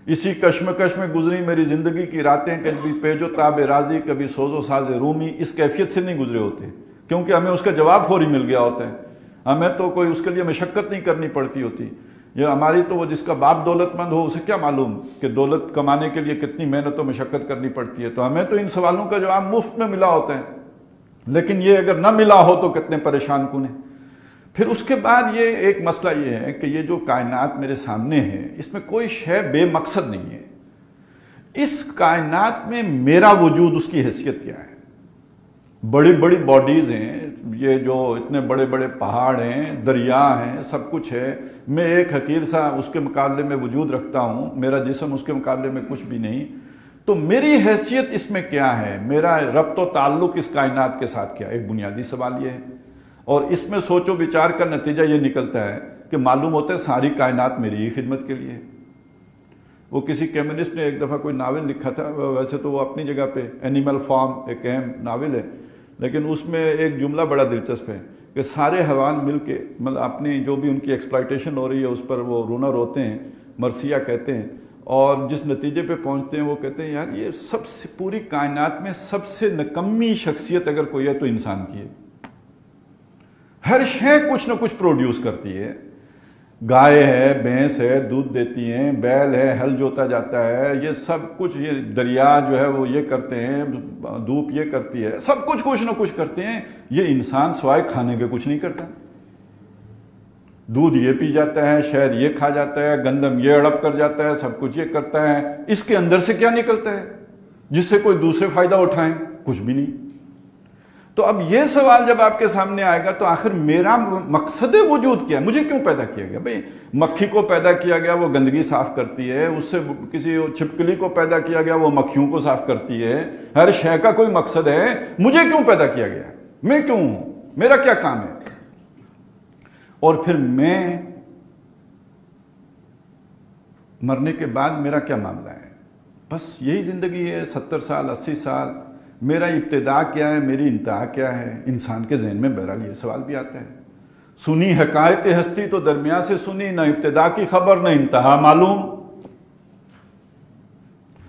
اسی کشمکش میں گزری میری زندگی کی راتیں، کبھی پیج و تاب راضی، کبھی سوز و ساز رومی، اس کیفیت سے نہیں گزرے ہوتے، کیونکہ ہمیں اس کا جواب فوری مل گیا ہوتا ہے، ہمیں تو کوئی اس کے لیے مشقت نہیں کرنی پڑتی ہوتی۔ یہ ہماری تو وہ جس کا باپ دولت مند ہو اسے کیا معلوم کہ دولت کمانے کے لیے کتنی محنت و مشقت کرنی پڑتی ہے، تو ہمیں تو ان سوالوں کا جواب مفت میں ملا ہوتا ہے، لیکن یہ اگر نہ ملا ہو تو کتنے پریشان کن ہیں۔ پھر اس کے بعد یہ ایک مسئلہ یہ ہے کہ یہ جو کائنات میرے سامنے ہے اس میں کوئی شے بے مقصد نہیں ہے۔ اس کائنات میں میرا وجود، اس کی حیثیت کیا ہے؟ بڑی بڑی باڈیز ہیں، یہ جو اتنے بڑے بڑے پہاڑ ہیں، دریا ہیں، سب کچھ ہے، میں ایک حقیر سا اس کے مقابلے میں وجود رکھتا ہوں، میرا جسم اس کے مقابلے میں کچھ بھی نہیں، تو میری حیثیت اس میں کیا ہے؟ میرا ربط و تعلق اس کائنات کے ساتھ کیا ہے؟ ایک بنیادی سوال یہ ہے، اور اس میں سوچ و بچار کا نتیجہ یہ نکلتا ہے کہ معلوم ہوتا ہے ساری کائنات میری ہی خدمت کے لیے۔ وہ کسی کیمسٹ نے ایک دفعہ کوئی ناول لکھا تھا، ویسے تو وہ اپنی جگہ پہ اینیمل فارم ایک اہم ناول ہے، لیکن اس میں ایک جملہ بڑا دلچسپ ہے کہ سارے حیوان مل کے مطلب اپنی جو بھی ان کی ایکسپلائٹیشن ہو رہی ہے اس پر وہ رونا روتے ہیں، مرثیہ کہتے ہیں، اور جس نتیجے پہ پہنچتے ہیں وہ کہتے ہیں یار یہ سب سے پوری کائنات میں سب سے نکمی شخصیت اگر کوئی ہے تو انسان کی ہے۔ ہر شے کچھ نہ کچھ پروڈیوس کرتی ہے، گائے ہے، بھینس ہے، دودھ دیتی ہیں، بیل ہے، ہل جوتا جاتا ہے، یہ سب کچھ، یہ دریا جو ہے وہ یہ کرتے ہیں، دھوپ یہ کرتی ہے، سب کچھ نہ کچھ کرتے ہیں۔ یہ انسان سوائے کھانے کے کچھ نہیں کرتا، دودھ یہ پی جاتا ہے، شہد یہ کھا جاتا ہے، گندم یہ اڑپ کر جاتا ہے، سب کچھ یہ کرتا ہے، اس کے اندر سے کیا نکلتا ہے جس سے کوئی دوسرے فائدہ اٹھائیں؟ کچھ بھی نہیں۔ تو اب یہ سوال جب آپ کے سامنے آئے گا تو آخر میرا مقصد وجود کیا ہے؟ مجھے کیوں پیدا کیا گیا؟ بھئی مکھی کو پیدا کیا گیا، وہ گندگی صاف کرتی ہے، اس سے کسی چھپکلی کو پیدا کیا گیا، وہ مکھیوں کو صاف کرتی ہے، ہر شے کا کوئی مقصد ہے، مجھے کیوں پیدا کیا گیا؟ میں کیوں ہوں؟ میرا کیا کام ہے؟ اور پھر میں مرنے کے بعد میرا کیا معاملہ ہے؟ بس یہی زندگی ہے، 70 سال 80 سال، میرا ابتدا کیا ہے، میری انتہا کیا ہے؟ انسان کے ذہن میں بہرحال یہ سوال بھی آتا ہے۔ سنی حکایت ہستی تو درمیان سے سنی، نہ ابتدا کی خبر نہ انتہا معلوم۔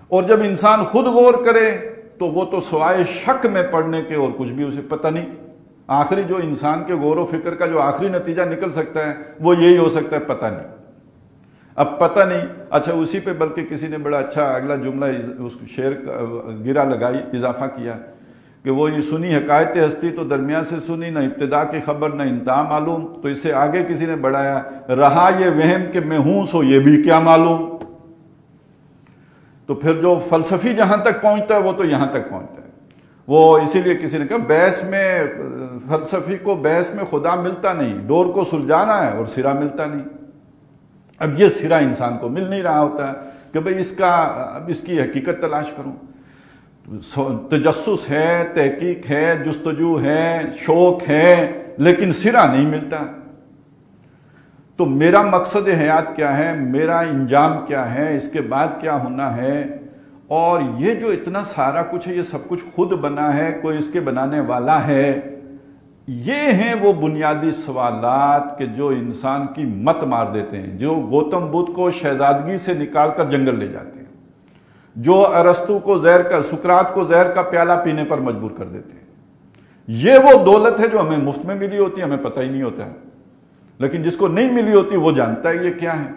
اور جب انسان خود غور کرے تو وہ تو سوائے شک میں پڑنے کے اور کچھ بھی اسے پتہ نہیں۔ آخری جو انسان کے غور و فکر کا جو آخری نتیجہ نکل سکتا ہے وہ یہی ہو سکتا ہے، پتہ نہیں۔ اب پتہ نہیں، اچھا اسی پہ بلکہ کسی نے بڑا اچھا اگلا جملہ اس شعر گرا لگائی، اضافہ کیا کہ وہ یہ سنی حکایت ہستی تو درمیان سے سنی، نہ ابتدا کی خبر نہ انتہا معلوم۔ تو اس سے آگے کسی نے بڑھایا، رہا یہ وہم کہ میں ہوں سو یہ بھی کیا معلوم۔ تو پھر جو فلسفی جہاں تک پہنچتا ہے وہ تو یہاں تک پہنچتا ہے۔ وہ اسی لیے کسی نے کہا بحث میں، فلسفی کو بحث میں خدا ملتا نہیں، ڈور کو سلجھانا ہے اور سرا ملتا نہیں۔ اب یہ سرا انسان کو مل نہیں رہا ہوتا ہے کہ بھئی اس کی حقیقت تلاش کروں۔ تجسس ہے، تحقیق ہے، جستجو ہے، شوق ہے، لیکن سرا نہیں ملتا۔ تو میرا مقصد حیات کیا ہے، میرا انجام کیا ہے، اس کے بعد کیا ہونا ہے، اور یہ جو اتنا سارا کچھ ہے یہ سب کچھ خود بنا ہے، کوئی اس کے بنانے والا ہے؟ یہ ہیں وہ بنیادی سوالات کہ جو انسان کی مت مار دیتے ہیں، جو گوتم بدھ کو شہزادگی سے نکال کر جنگل لے جاتے ہیں، جو ارسطو کو سقراط کو زہر کا پیالہ پینے پر مجبور کر دیتے ہیں۔ یہ وہ دولت ہے جو ہمیں مفت میں ملی ہوتی ہے، ہمیں پتہ ہی نہیں ہوتا ہے، لیکن جس کو نہیں ملی ہوتی وہ جانتا ہے یہ کیا ہے۔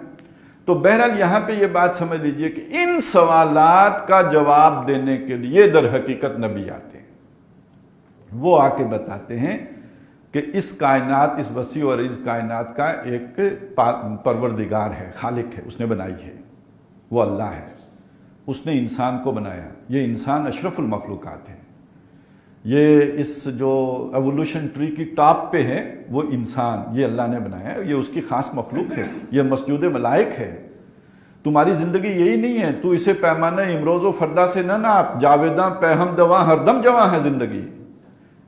تو بہرحال یہاں پہ یہ بات سمجھ لیجئے کہ ان سوالات کا جواب دینے کے لیے در حقیقت نبی آتے ہیں۔ وہ آ کے بتاتے ہیں کہ اس کائنات، اس وسیع اور عریض کائنات کا ایک پروردگار ہے، خالق ہے، اس نے بنائی ہے، وہ اللہ ہے، اس نے انسان کو بنایا۔ یہ انسان اشرف المخلوقات ہے، یہ اس جو ایوولوشن ٹری کی ٹاپ پہ ہے وہ انسان، یہ اللہ نے بنایا ہے، یہ اس کی خاص مخلوق ہے، یہ مسجود ملائک ہے۔ تمہاری زندگی یہی نہیں ہے، تو اسے پیمانہ امروز و فردا سے نہ ناپ، جاویداں پہم دواں ہر دم جواں ہے زندگی۔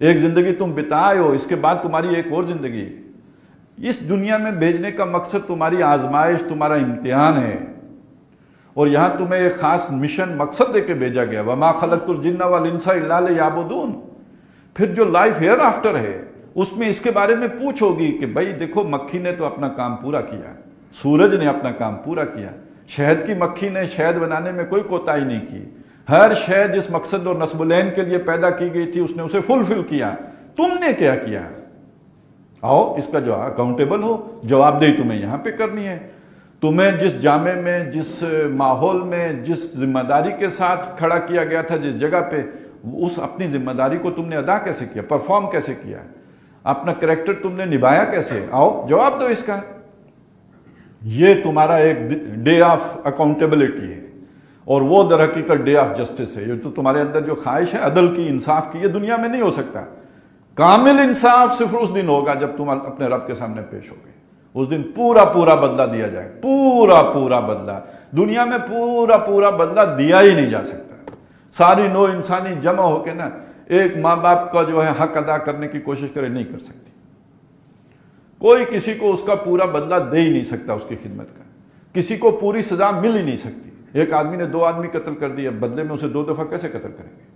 ایک زندگی تم بتائے ہو، اس کے بعد تمہاری ایک اور زندگی۔ اس دنیا میں بھیجنے کا مقصد تمہاری آزمائش، تمہارا امتحان ہے، اور یہاں تمہیں ایک خاص مشن مقصد دے کے بھیجا گیا، وَمَا خَلَقْتُ الْجِنَّ وَالْإِنسَ إِلَّا لِيَعْبُدُونَ۔ پھر جو لائف ہیئر آفٹر ہے اس میں اس کے بارے میں پوچھو گی کہ بھائی دیکھو، مکھی نے تو اپنا کام پورا کیا، سورج نے اپنا کام پورا کیا، شہد کی مکھی نے شہد بنانے میں کوئی کوتاہی نہیں کی، ہر شے جس مقصد اور نصب العین کے لیے پیدا کی گئی تھی اس نے اسے فلفل کیا۔ تم نے کیا کیا؟ آؤ اس کا جو اکاؤنٹیبل ہو، جواب دہی تمہیں یہاں پہ کرنی ہے۔ تمہیں جس جامع میں، جس ماحول میں، جس ذمہ داری کے ساتھ کھڑا کیا گیا تھا، جس جگہ پہ، اس اپنی ذمہ داری کو تم نے ادا کیسے کیا، پرفارم کیسے کیا، اپنا کریکٹر تم نے نبھایا کیسے؟ آؤ جواب دو اس کا۔ یہ تمہارا ایک ڈے آف اکاؤنٹیبلٹی ہے، اور وہ در حقیقت ڈے آف جسٹس ہے۔ یہ تو تمہارے اندر جو خواہش ہے عدل کی، انصاف کی، یہ دنیا میں نہیں ہو سکتا۔ کامل انصاف صرف اس دن ہوگا جب تم اپنے رب کے سامنے پیش ہوگے۔ اس دن پورا بدلہ دیا جائے، پورا بدلہ۔ دنیا میں پورا بدلہ دیا ہی نہیں جا سکتا۔ ساری نوع انسانی جمع ہو کے نا ایک ماں باپ کا جو ہے حق ادا کرنے کی کوشش کرے، نہیں کر سکتی۔ کوئی کسی کو اس کا پورا بدلہ دے ہی نہیں سکتا، اس کی خدمت کا کسی کو پوری سزا مل ہی نہیں سکتی۔ ایک آدمی نے 2 آدمی قتل کر دیا، بدلے میں اسے 2 دفعہ کیسے قتل کریں گے؟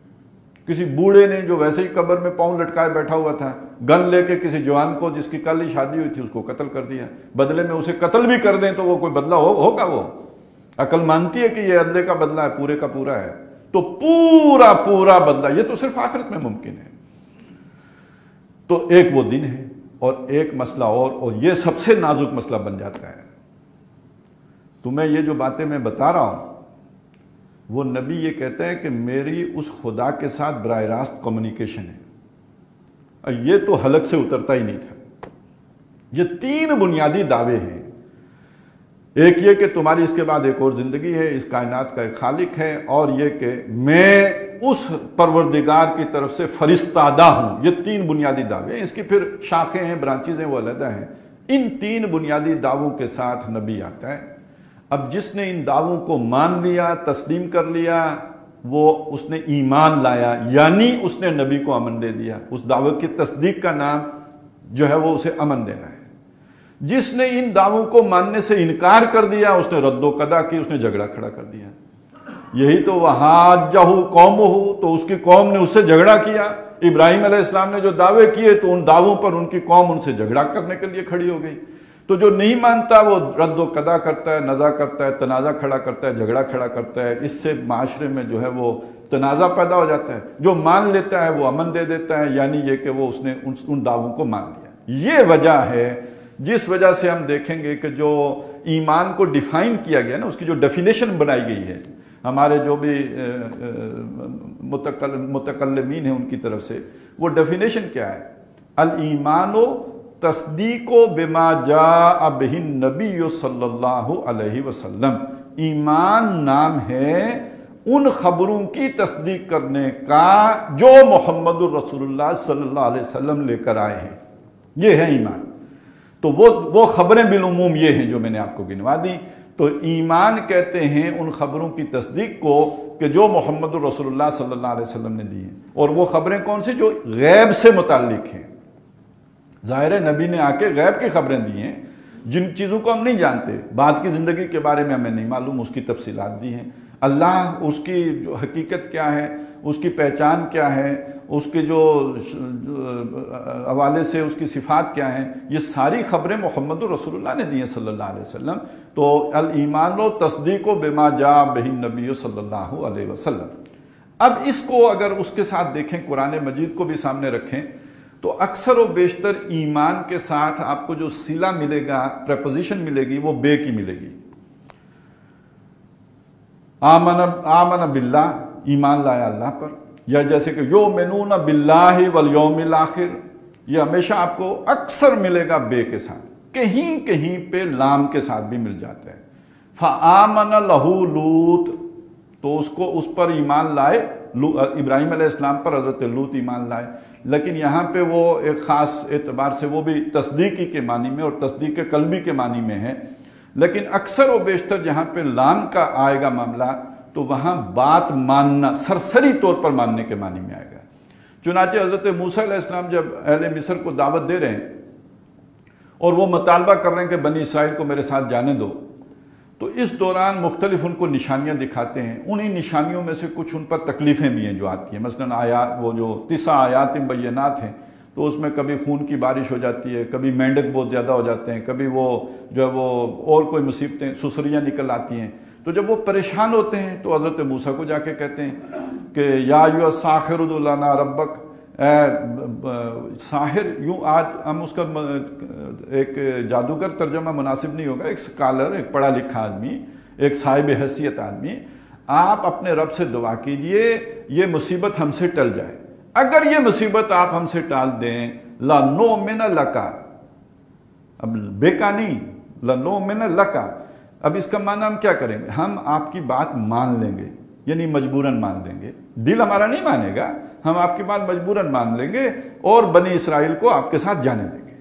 کسی بوڑھے نے جو ویسے ہی قبر میں پاؤں لٹکائے بیٹھا ہوا تھا، گن لے کے کسی جوان کو جس کی کل ہی شادی ہوئی تھی اس کو قتل کر دیا، بدلے میں اسے قتل بھی کر دیں تو وہ کوئی بدلہ ہوگا؟ وہ عقل مانتی ہے کہ یہ عدلے کا بدلہ ہے، پورے کا پورا ہے؟ تو پورا بدلہ یہ تو صرف آخرت میں ممکن ہے۔ تو ایک وہ دن ہے، اور ایک مسئلہ اور یہ سب سے نازک مسئلہ بن جاتا ہے۔ تمہیں یہ جو باتیں میں بتا رہا ہوں، وہ نبی یہ کہتا ہے کہ میری اس خدا کے ساتھ براہ راست کمیونیکیشن ہے۔ یہ تو حلق سے اترتا ہی نہیں تھا۔ یہ 3 بنیادی دعوے ہیں۔ ایک یہ کہ تمہاری اس کے بعد ایک اور زندگی ہے، اس کائنات کا ایک خالق ہے، اور یہ کہ میں اس پروردگار کی طرف سے فرستادہ ہوں۔ یہ 3 بنیادی دعوے ہیں۔ اس کی پھر شاخیں ہیں، برانچز ہیں، وہ علیحدہ ہیں۔ ان 3 بنیادی دعووں کے ساتھ نبی آتا ہے۔ اب جس نے ان دعووں کو مان لیا، تسلیم کر لیا، وہ اس نے ایمان لایا، یعنی اس نے نبی کو امن دے دیا۔ اس دعوے کی تصدیق کا نام جو ہے وہ اسے امن دینا ہے۔ جس نے ان دعووں کو ماننے سے انکار کر دیا، اس نے رد و قضا کی، اس نے جھگڑا کھڑا کر دیا۔ یہی تو وَحَاجَّهُ قَوْمُهُ، تو اس کی قوم نے اس سے جھگڑا کیا۔ ابراہیم علیہ السلام نے جو دعوے کیے تو ان دعووں پر ان کی قوم ان سے جھگڑا کرنے کے لیے کھڑی ہو گئی۔ تو جو نہیں مانتا وہ رد و قضا کرتا ہے، نزاع کرتا ہے، تنازع کھڑا کرتا ہے، جھگڑا کھڑا کرتا ہے۔ اس سے معاشرے میں جو ہے وہ تنازع پیدا ہو جاتا ہے۔ جو مان لیتا ہے وہ امن دے دیتا ہے، یعنی یہ کہ وہ اس نے ان دعووں کو مان لیا۔ یہ وجہ ہے جس وجہ سے ہم دیکھیں گے کہ جو ایمان کو ڈیفائن کیا گیا نا، اس کی جو ڈیفینیشن بنائی گئی ہے ہمارے جو بھی متکلمین ہیں ان کی طرف سے، وہ ڈیفینیشن کیا ہے؟ الایمان تصدیق بما جاء بہ النبی صلی اللہ علیہ وسلم۔ ایمان نام ہے ان خبروں کی تصدیق کرنے کا جو محمد الرسول اللہ صلی اللہ علیہ وسلم لے کر آئے ہیں، یہ ہے ایمان۔ تو وہ خبریں بالعموم یہ ہیں جو میں نے آپ کو گنوا دی۔ تو ایمان کہتے ہیں ان خبروں کی تصدیق کو کہ جو محمد الرسول اللہ صلی اللہ علیہ وسلم نے دی ہیں، اور وہ خبریں کون سی؟ جو غیب سے متعلق ہیں۔ ظاہر ہے نبی نے آ کے غیب کی خبریں دی ہیں، جن چیزوں کو ہم نہیں جانتے، بعد کی زندگی کے بارے میں ہمیں نہیں معلوم، اس کی تفصیلات دی ہیں۔ اللہ اس کی جو حقیقت کیا ہے، اس کی پہچان کیا ہے، اس کے جو حوالے سے اس کی صفات کیا ہیں، یہ ساری خبریں محمد رسول اللہ نے دی ہیں صلی اللہ علیہ وسلم۔ تو الایمان و تصدیق بما جاء بہ النبی صلی اللہ علیہ وسلم۔ اب اس کو اگر اس کے ساتھ دیکھیں، قرآن مجید کو بھی سامنے رکھیں، تو اکثر و بیشتر ایمان کے ساتھ آپ کو جو صلہ ملے گا، پریپوزیشن ملے گی، وہ بے کی ملے گی۔ آمن باللہ، ایمان لایا اللہ پر، یا جیسے کہ یؤمنون باللہ والیوم الآخر، یہ ہمیشہ آپ کو اکثر ملے گا بے کے ساتھ، کہیں کہیں پہ لام کے ساتھ بھی مل جاتا ہے۔ فآمن لہ لوط، تو اس پر ایمان لائے، ابراہیم علیہ السلام پر حضرت لوط ایمان لائے، لیکن یہاں پہ وہ ایک خاص اعتبار سے وہ بھی تصدیقی کے معنی میں اور تصدیق قلبی کے معنی میں ہے، لیکن اکثر و بیشتر جہاں پہ لام کا آئے گا معاملہ تو وہاں بات ماننا، سرسری طور پر ماننے کے معنی میں آئے گا۔ چنانچہ حضرت موسیٰ علیہ السلام جب اہل مصر کو دعوت دے رہے ہیں اور وہ مطالبہ کر رہے ہیں کہ بنی اسرائیل کو میرے ساتھ جانے دو، تو اس دوران مختلف ان کو نشانیاں دکھاتے ہیں۔ انہی نشانیوں میں سے کچھ ان پر تکلیفیں بھی ہیں جو آتی ہیں، مثلاً آیات، وہ جو 9 آیات بینات ہیں، تو اس میں کبھی خون کی بارش ہو جاتی ہے، کبھی مینڈک بہت زیادہ ہو جاتے ہیں، کبھی وہ جو ہے وہ اور کوئی مصیبتیں، سسریاں نکل آتی ہیں۔ تو جب وہ پریشان ہوتے ہیں تو حضرت موسیٰ کو جا کے کہتے ہیں کہ یا ایھا الساحر ادع لنا ربک، اے ساحر، یوں آج ہم اس کا ایک جادوگر ترجمہ مناسب نہیں ہوگا، ایک سکالر، ایک پڑھا لکھا آدمی، ایک صاحب حیثیت آدمی، آپ اپنے رب سے دعا کیجئے یہ مصیبت ہم سے ٹل جائے۔ اگر یہ مصیبت آپ ہم سے ٹال دیں، لَنُؤْمِنَ لَكَ، اب بیکا نہیں، لَنُؤْمِنَ لَكَ، اب اس کا معنی ہم کیا کریں گے؟ ہم آپ کی بات مان لیں گے، یعنی مجبوراً مان لیں گے، دل ہمارا نہیں مانے گا، ہم آپ کی بات مجبوراً مان لیں گے اور بنی اسرائیل کو آپ کے ساتھ جانے دیں گے،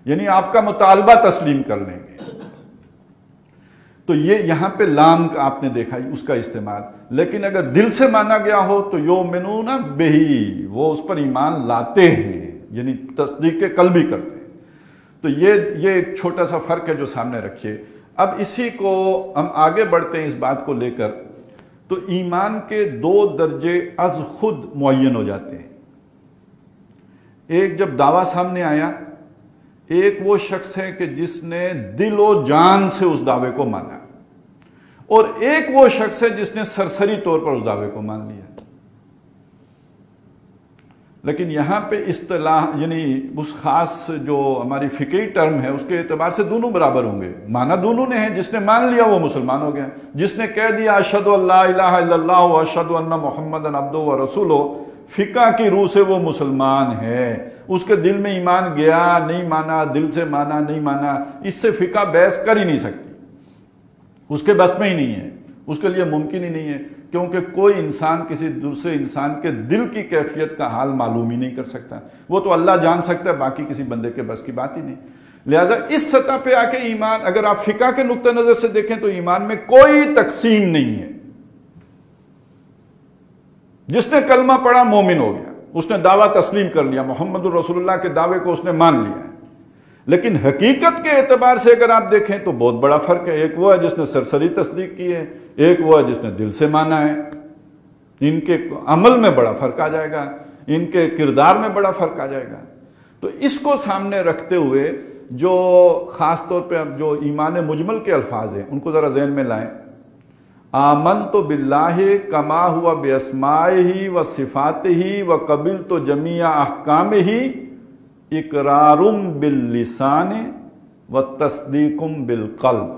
یعنی آپ کا مطالبہ تسلیم کر لیں گے۔ تو یہ یہاں پہ لام کا آپ نے دیکھا اس کا استعمال، لیکن اگر دل سے مانا گیا ہو تو یؤمنون بہ، وہ اس پر ایمان لاتے ہیں، یعنی تصدیق قلبی کرتے ہیں۔ تو یہ ایک چھوٹا سا فرق ہے جو سامنے رکھیے۔ اب اسی کو ہم آگے بڑھتے ہیں اس بات کو لے کر، تو ایمان کے 2 درجے از خود معین ہو جاتے ہیں۔ ایک جب دعویٰ سامنے آیا، ایک وہ شخص ہے کہ جس نے دل و جان سے اس دعوے کو مانا، اور ایک وہ شخص ہے جس نے سرسری طور پر اس دعوے کو مان لیا۔ لیکن یہاں پہ اصطلاح، یعنی اس خاص جو ہماری فقہی ٹرم ہے، اس کے اعتبار سے دونوں برابر ہوں گے، مانا دونوں نے ہے۔ جس نے مان لیا وہ مسلمان ہو گیا، جس نے کہہ دیا اشہد ان لا الہ الا اللہ و اشہد ان محمدًا عبدہ و رسولہ، فقہ کی روح سے وہ مسلمان ہے۔ اس کے دل میں ایمان گیا، نہیں مانا، دل سے مانا، نہیں مانا، اس سے فقہ بحث کر ہی نہیں سکتی، اس کے بس میں ہی نہیں ہے، اس کے لیے ممکن ہی نہیں ہے، کیونکہ کوئی انسان کسی دوسرے انسان کے دل کی کیفیت کا حال معلوم ہی نہیں کر سکتا، وہ تو اللہ جان سکتا ہے، باقی کسی بندے کے بس کی بات ہی نہیں۔ لہٰذا اس سطح پہ آ کے ایمان، اگر آپ فقہ کے نقطہ نظر سے دیکھیں تو ایمان میں کوئی تقسیم نہیں ہے۔ جس نے کلمہ پڑھا مومن ہو گیا، اس نے دعویٰ تسلیم کر لیا، محمد الرسول اللہ کے دعوے کو اس نے مان لیا ہے۔ لیکن حقیقت کے اعتبار سے اگر آپ دیکھیں تو بہت بڑا فرق ہے۔ ایک وہ ہے جس نے سرسری تصدیق کی ہے، ایک وہ ہے جس نے دل سے مانا ہے۔ ان کے عمل میں بڑا فرق آ جائے گا، ان کے کردار میں بڑا فرق آ جائے گا۔ تو اس کو سامنے رکھتے ہوئے جو خاص طور پہ اب جو ایمان مجمل کے الفاظ ہیں ان کو ذرا ذہن میں لائیں۔ آمنت باللہ کما ہوا باسمائہ و صفاتہ و قبلت جمیع احکامہ اقرار باللسان و تصدیق بالقلب،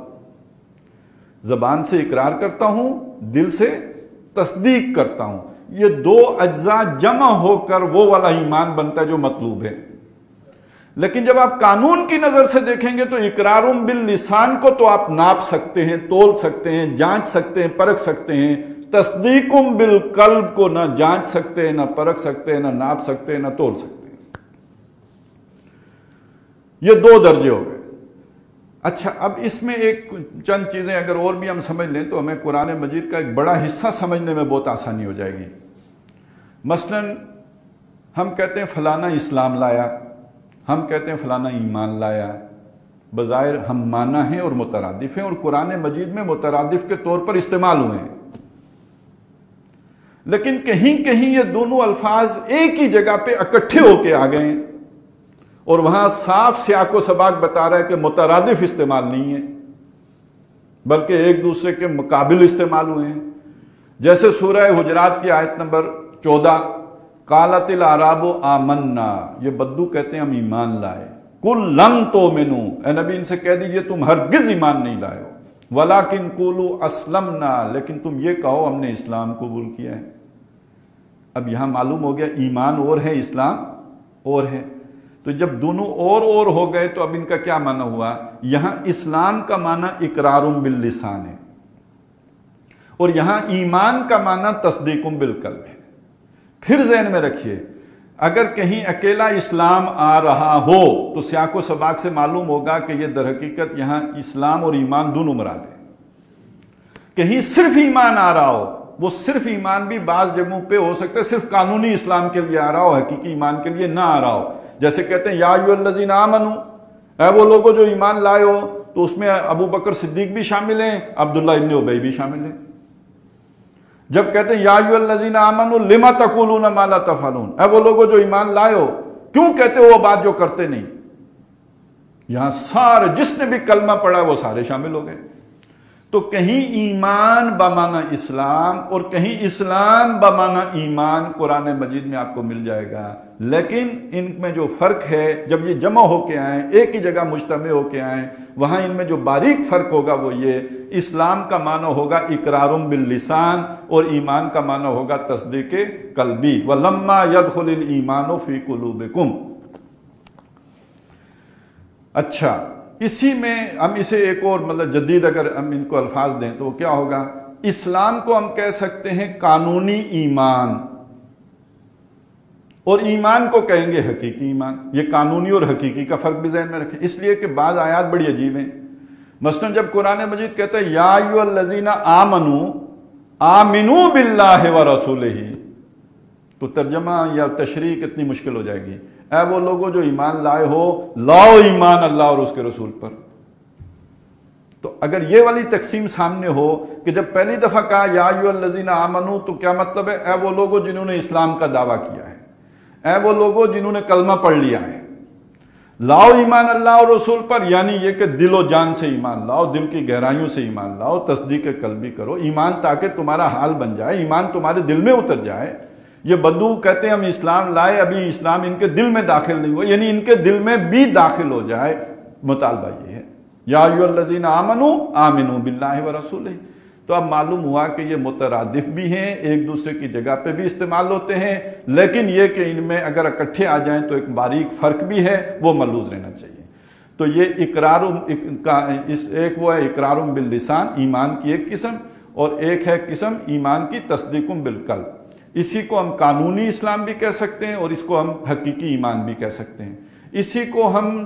زبان سے اقرار کرتا ہوں، دل سے تصدیق کرتا ہوں۔ یہ 2 اجزاء جمع ہو کر وہ والا ایمان بنتا ہے جو مطلوب ہے۔ لیکن جب آپ قانون کی نظر سے دیکھیں گے تو اقرار باللسان کو تو آپ ناپ سکتے ہیں، تول سکتے ہیں، جانچ سکتے ہیں، پرکھ سکتے ہیں۔ تصدیق بالقلب کو نہ جانچ سکتے ہیں، نہ پرکھ سکتے ہیں، نہ ناپ سکتے ہیں، نہ تول سکتے ہیں۔ یہ 2 درجے ہو گئے۔ اچھا، اب اس میں ایک چند چیزیں اگر اور بھی ہم سمجھ لیں تو ہمیں قرآن مجید کا ایک بڑا حصہ سمجھنے میں بہت آسانی ہو جائے گی۔ مثلا ہم کہتے ہیں فلانا اسلام لایا، ہم کہتے ہیں فلانا ایمان لایا، بظاہر ہم مانا ہیں اور مترادف ہیں، اور قرآن مجید میں مترادف کے طور پر استعمال ہوئے ہیں۔ لیکن کہیں کہیں یہ دونوں الفاظ ایک ہی جگہ پہ اکٹھے ہو کے آ گئے ہیں، اور وہاں صاف سیاق و سباق بتا رہا ہے کہ مترادف استعمال نہیں ہے بلکہ ایک دوسرے کے مقابل استعمال ہوئے ہیں۔ جیسے سورہ حجرات کی آیت نمبر 14، قالت الاعراب آمنا، یہ بدو کہتے ہیں ہم ایمان لائے، قل لم تؤمنوا، اے نبی ان سے کہہ دیجئے تم ہرگز ایمان نہیں لائے ہو، ولیکن قولوا اسلمنا، لیکن تم یہ کہو ہم نے اسلام قبول کیا ہے۔ اب یہاں معلوم ہو گیا ایمان اور ہے، اسلام اور ہے۔ تو جب دونوں اور ہو گئے تو اب ان کا کیا معنی ہوا؟ یہاں اسلام کا معنی اقرار باللسان ہے، اور یہاں ایمان کا معنی تصدیق بالقلب ہے۔ پھر ذہن میں رکھیے، اگر کہیں اکیلا اسلام آ رہا ہو تو سیاق و سباق سے معلوم ہوگا کہ یہ در حقیقت یہاں اسلام اور ایمان دونوں مراد ہیں۔ کہیں صرف ایمان آ رہا ہو، وہ صرف ایمان بھی بعض جگہوں پہ ہو سکتا ہے صرف قانونی اسلام کے لیے آ رہا ہو، حقیقی ایمان کے لیے نہ آ رہا ہو۔ جیسے کہتے ہیں یا ایھا الذین آمنوا، اے وہ لوگوں جو ایمان لائے ہو، تو اس میں ابو بکر صدیق بھی شامل ہیں، عبداللہ ابن ابی بھی شامل ہیں۔ جب کہتے ہیں یا ایھا الذین آمنوا لم تقولون ما لا تفعلون، اے وہ لوگوں جو ایمان لائے ہو کیوں کہتے ہو وہ بات جو کرتے نہیں، یہاں سارے جس نے بھی کلمہ پڑھا وہ سارے شامل ہو گئے۔ تو کہیں ایمان بمعنی اسلام اور کہیں اسلام بمعنی ایمان قرآن مجید میں آپ کو مل جائے گا، لیکن ان میں جو فرق ہے جب یہ جمع ہو کے آئیں، ایک ہی جگہ مجتمع ہو کے آئیں، وہاں ان میں جو باریک فرق ہوگا وہ یہ، اسلام کا معنی ہوگا اقرار باللسان اور ایمان کا معنی ہوگا تصدیق قلبی، وَلَمَّا يَدْخُلِ الْإِيمَانُ فِي قُلُوبِكُمْ۔ اچھا، اسی میں ہم اسے ایک اور مطلب جدید اگر ہم ان کو الفاظ دیں تو وہ کیا ہوگا؟ اسلام کو ہم کہہ سکتے ہیں قانونی ایمان، اور ایمان کو کہیں گے حقیقی ایمان۔ یہ قانونی اور حقیقی کا فرق بھی ذہن میں رکھیں، اس لیے کہ بعض آیات بڑی عجیب ہیں۔ مثلا جب قرآن مجید کہتا ہے یا ایھا الذین آمنوا آمنوا باللہ ورسولہ، تو ترجمہ یا تشریح کتنی مشکل ہو جائے گی۔ اے وہ لوگوں جو ایمان لائے ہو، لاؤ ایمان اللہ اور اس کے رسول پر۔ تو اگر یہ والی تقسیم سامنے ہو کہ جب پہلی دفعہ کہا یا ایھا الذین آمنوا، تو کیا مطلب ہے؟ اے وہ لوگوں جنہوں نے اسلام کا دعویٰ کیا ہے، اے وہ لوگوں جنہوں نے کلمہ پڑھ لیا ہے، لاؤ ایمان اللہ اور رسول پر، یعنی یہ کہ دل و جان سے ایمان لاؤ، دل کی گہرائیوں سے ایمان لاؤ، تصدیق قلبی کرو، ایمان تاکہ تمہارا حال بن جائے، ایمان تمہارے دل میں اتر جائے۔ یہ بدو کہتے ہیں ہم اسلام لائے، ابھی اسلام ان کے دل میں داخل نہیں ہوا، یعنی ان کے دل میں بھی داخل ہو جائے۔ مطالبہ یہ ہے یا ایھا الذین آمنوا آمنوا باللہ ورسولہ۔ تو اب معلوم ہوا کہ یہ مترادف بھی ہیں، ایک دوسرے کی جگہ پہ بھی استعمال ہوتے ہیں، لیکن یہ کہ ان میں اگر اکٹھے آ جائیں تو ایک باریک فرق بھی ہے، وہ ملحوظ رہنا چاہیے۔ تو یہ اقرار ایک وہ ہے اقرار باللسان، ایمان کی ایک قسم، اور ایک ہے قسم ایمان کی تصدیق بالقلب۔ اسی کو ہم قانونی اسلام بھی کہہ سکتے ہیں اور اس کو ہم حقیقی ایمان بھی کہہ سکتے ہیں، اسی کو ہم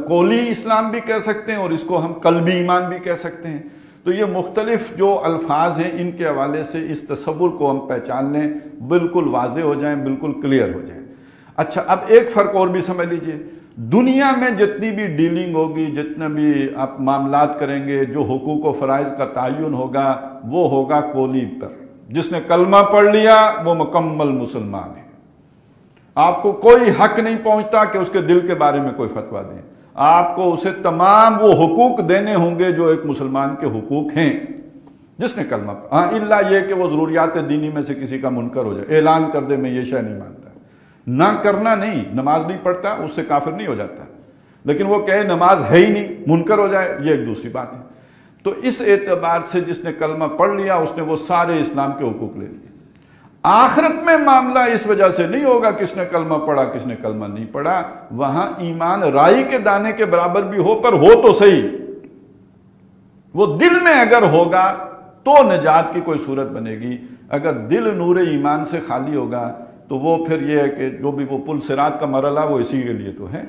قولی اسلام بھی کہہ سکتے ہیں اور اس کو ہم قلبی ایمان بھی کہہ سکتے ہیں۔ تو یہ مختلف جو الفاظ ہیں ان کے حوالے سے اس تصور کو ہم پہچان لیں، بالکل واضح ہو جائیں، بالکل کلیئر ہو جائیں۔ اچھا، اب ایک فرق اور بھی سمجھ لیجئے، دنیا میں جتنی بھی ڈیلنگ ہوگی، جتنا بھی آپ معاملات کریں گے، جو حقوق و فرائض کا تعین ہوگا وہ ہوگا قولی پر۔ جس نے کلمہ پڑھ لیا وہ مکمل مسلمان ہے، آپ کو کوئی حق نہیں پہنچتا کہ اس کے دل کے بارے میں کوئی فتویٰ دیں، آپ کو اسے تمام وہ حقوق دینے ہوں گے جو ایک مسلمان کے حقوق ہیں جس نے کلمہ پڑھا۔ ہاں الا یہ کہ وہ ضروریات دینی میں سے کسی کا منکر ہو جائے، اعلان کر دے میں یہ شے نہیں مانتا، نہ کرنا نہیں، نماز نہیں پڑھتا اس سے کافر نہیں ہو جاتا، لیکن وہ کہے نماز ہے ہی نہیں، منکر ہو جائے، یہ ایک دوسری بات ہے۔ تو اس اعتبار سے جس نے کلمہ پڑھ لیا اس نے وہ سارے اسلام کے حقوق لے لیے۔ آخرت میں معاملہ اس وجہ سے نہیں ہوگا کس نے کلمہ پڑھا کس نے کلمہ نہیں پڑھا، وہاں ایمان رائی کے دانے کے برابر بھی ہو، پر ہو تو صحیح، وہ دل میں اگر ہوگا تو نجات کی کوئی صورت بنے گی۔ اگر دل نور ایمان سے خالی ہوگا تو وہ پھر یہ ہے کہ جو بھی وہ پل صراط کا مرحلہ وہ اسی کے لیے تو ہے۔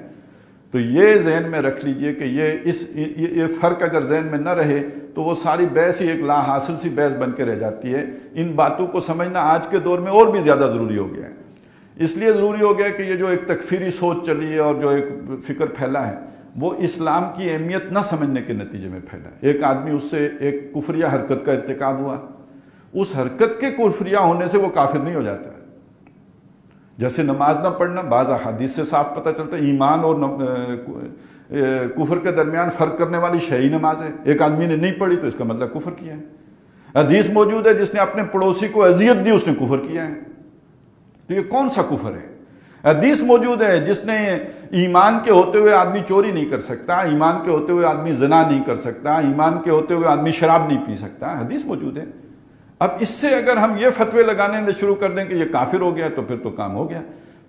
تو یہ ذہن میں رکھ لیجئے کہ یہ فرق اگر ذہن میں نہ رہے تو وہ ساری بحث ہی ایک لا حاصل سی بحث بن کے رہ جاتی ہے۔ ان باتوں کو سمجھنا آج کے دور میں اور بھی زیادہ ضروری ہو گیا ہے، اس لیے ضروری ہو گیا کہ یہ جو ایک تکفیری سوچ چلی ہے اور جو ایک فکر پھیلا ہے وہ اسلام کی اہمیت نہ سمجھنے کے نتیجے میں پھیلا ہے۔ ایک آدمی اس سے ایک کفریہ حرکت کا ارتکاب ہوا، اس حرکت کے کفریہ ہونے سے وہ کافر نہیں ہو جاتا ہے۔ جیسے نماز نہ پڑھنا، بعض احادیث سے صاف پتہ چلتا ہے ایمان اور کفر کے درمیان فرق کرنے والی شہی نماز ہے۔ ایک آدمی نے نہیں پڑھی تو اس کا مطلب کفر کیا ہے۔ حدیث موجود ہے جس نے اپنے پڑوسی کو اذیت دی اس نے کفر کیا ہے۔ تو یہ کون سا کفر ہے؟ حدیث موجود ہے جس نے ایمان کے ہوتے ہوئے آدمی چوری نہیں کر سکتا، ایمان کے ہوتے ہوئے آدمی زنا نہیں کر سکتا، ایمان کے ہوتے ہوئے آدمی شراب نہیں پی سکتا، حدیث موجود ہے۔ اب اس سے اگر ہم یہ فتوے لگانے شروع کر دیں کہ یہ کافر ہو گیا تو پھر تو کام ہو گیا۔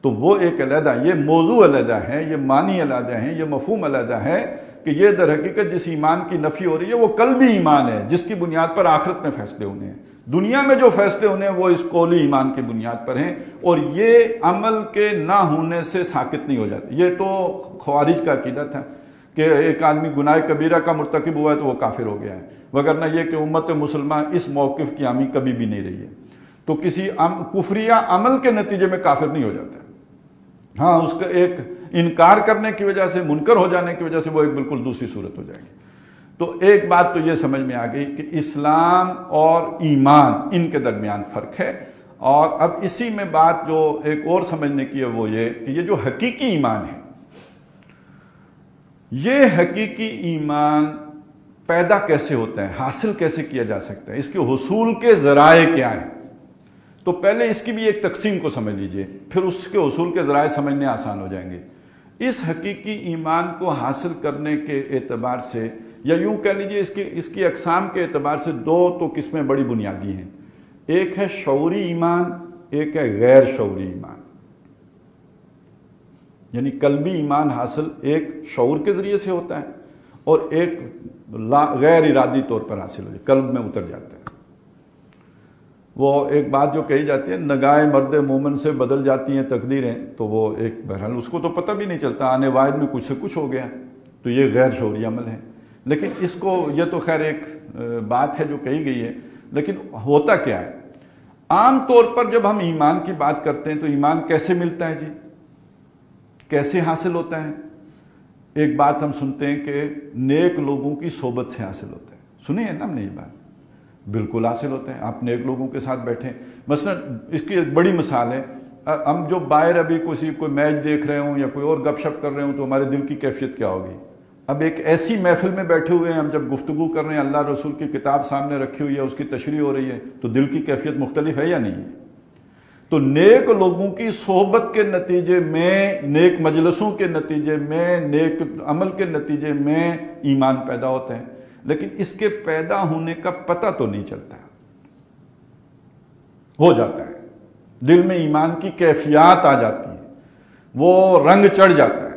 تو وہ ایک علیحدہ، یہ موضوع علیحدہ ہے، یہ معنی علیحدہ ہے، یہ مفہوم علیحدہ ہے کہ یہ در حقیقت جس ایمان کی نفی ہو رہی ہے وہ قلبی ایمان ہے جس کی بنیاد پر آخرت میں فیصلے ہونے ہیں۔ دنیا میں جو فیصلے ہونے ہیں وہ اس قولی ایمان کی بنیاد پر ہیں، اور یہ عمل کے نہ ہونے سے ساقط نہیں ہو جاتے۔ یہ تو خوارج کا عقیدہ تھا کہ ایک آدمی گناہ کبیرہ کا مرتکب ہوا ہے تو وہ کافر ہو گیا ہے، وگرنہ یہ کہ امت مسلمہ اس موقف کی حامی کبھی بھی نہیں رہی ہے۔ تو کسی کفریہ عمل کے نتیجے میں کافر نہیں ہو جاتا، ہاں اس کا ایک انکار کرنے کی وجہ سے، منکر ہو جانے کی وجہ سے وہ ایک بالکل دوسری صورت ہو جائے گی۔ تو ایک بات تو یہ سمجھ میں آ گئی کہ اسلام اور ایمان ان کے درمیان فرق ہے، اور اب اسی میں بات جو ایک اور سمجھنے کی ہے وہ یہ کہ یہ جو حقیقی ایمان ہے، یہ حقیقی ایمان پیدا کیسے ہوتا ہے، حاصل کیسے کیا جا سکتا ہے، اس کے حصول کے ذرائع کیا ہیں۔ تو پہلے اس کی بھی ایک تقسیم کو سمجھ لیجئے، پھر اس کے حصول کے ذرائع سمجھنے آسان ہو جائیں گے۔ اس حقیقی ایمان کو حاصل کرنے کے اعتبار سے، یا یوں کہہ لیجئے اس کی اقسام کے اعتبار سے دو تو قسمیں بڑی بنیادی ہیں۔ ایک ہے شعوری ایمان، ایک ہے غیر شعوری ایمان۔ یعنی قلبی ایمان حاصل ایک شعور کے ذریعے سے ہوتا ہے، اور ایک غیر ارادی طور پر حاصل ہو جائے، قلب میں اتر جاتا ہے۔ وہ ایک بات جو کہی جاتی ہے، نگاہ مرد مومن سے بدل جاتی ہیں تقدیریں، تو وہ ایک بہرحال اس کو تو پتہ بھی نہیں چلتا، آنے واحد میں کچھ سے کچھ ہو گیا، تو یہ غیر شعوری عمل ہے۔ لیکن اس کو، یہ تو خیر ایک بات ہے جو کہی گئی ہے، لیکن ہوتا کیا ہے؟ عام طور پر جب ہم ایمان کی بات کرتے ہیں تو ایمان کیسے ملتا ہے جی؟ کیسے حاصل ہوتا ہے؟ ایک بات ہم سنتے ہیں کہ نیک لوگوں کی صحبت سے حاصل ہوتا ہے، سنی ہے نا ہم نے یہ بات؟ بالکل حاصل ہوتا ہے، آپ نیک لوگوں کے ساتھ بیٹھیں۔ مثلا اس کی ایک بڑی مثال ہے، ہم جو باہر ابھی کوئی میچ دیکھ رہے ہوں یا کوئی اور گپ شپ کر رہے ہوں تو ہمارے دل کی کیفیت کیا ہوگی؟ اب ایک ایسی محفل میں بیٹھے ہوئے ہیں، ہم جب گفتگو کر رہے ہیں، اللہ رسول کی کتاب سامنے رکھی ہوئی ہے، اس کی تشریح ہو رہی ہے، تو دل کی کیفیت مختلف ہے یا نہیں ہے؟ تو نیک لوگوں کی صحبت کے نتیجے میں، نیک مجلسوں کے نتیجے میں، نیک عمل کے نتیجے میں ایمان پیدا ہوتا ہے، لیکن اس کے پیدا ہونے کا پتہ تو نہیں چلتا، ہو جاتا ہے، دل میں ایمان کی کیفیات آ جاتی ہیں، وہ رنگ چڑھ جاتا ہے۔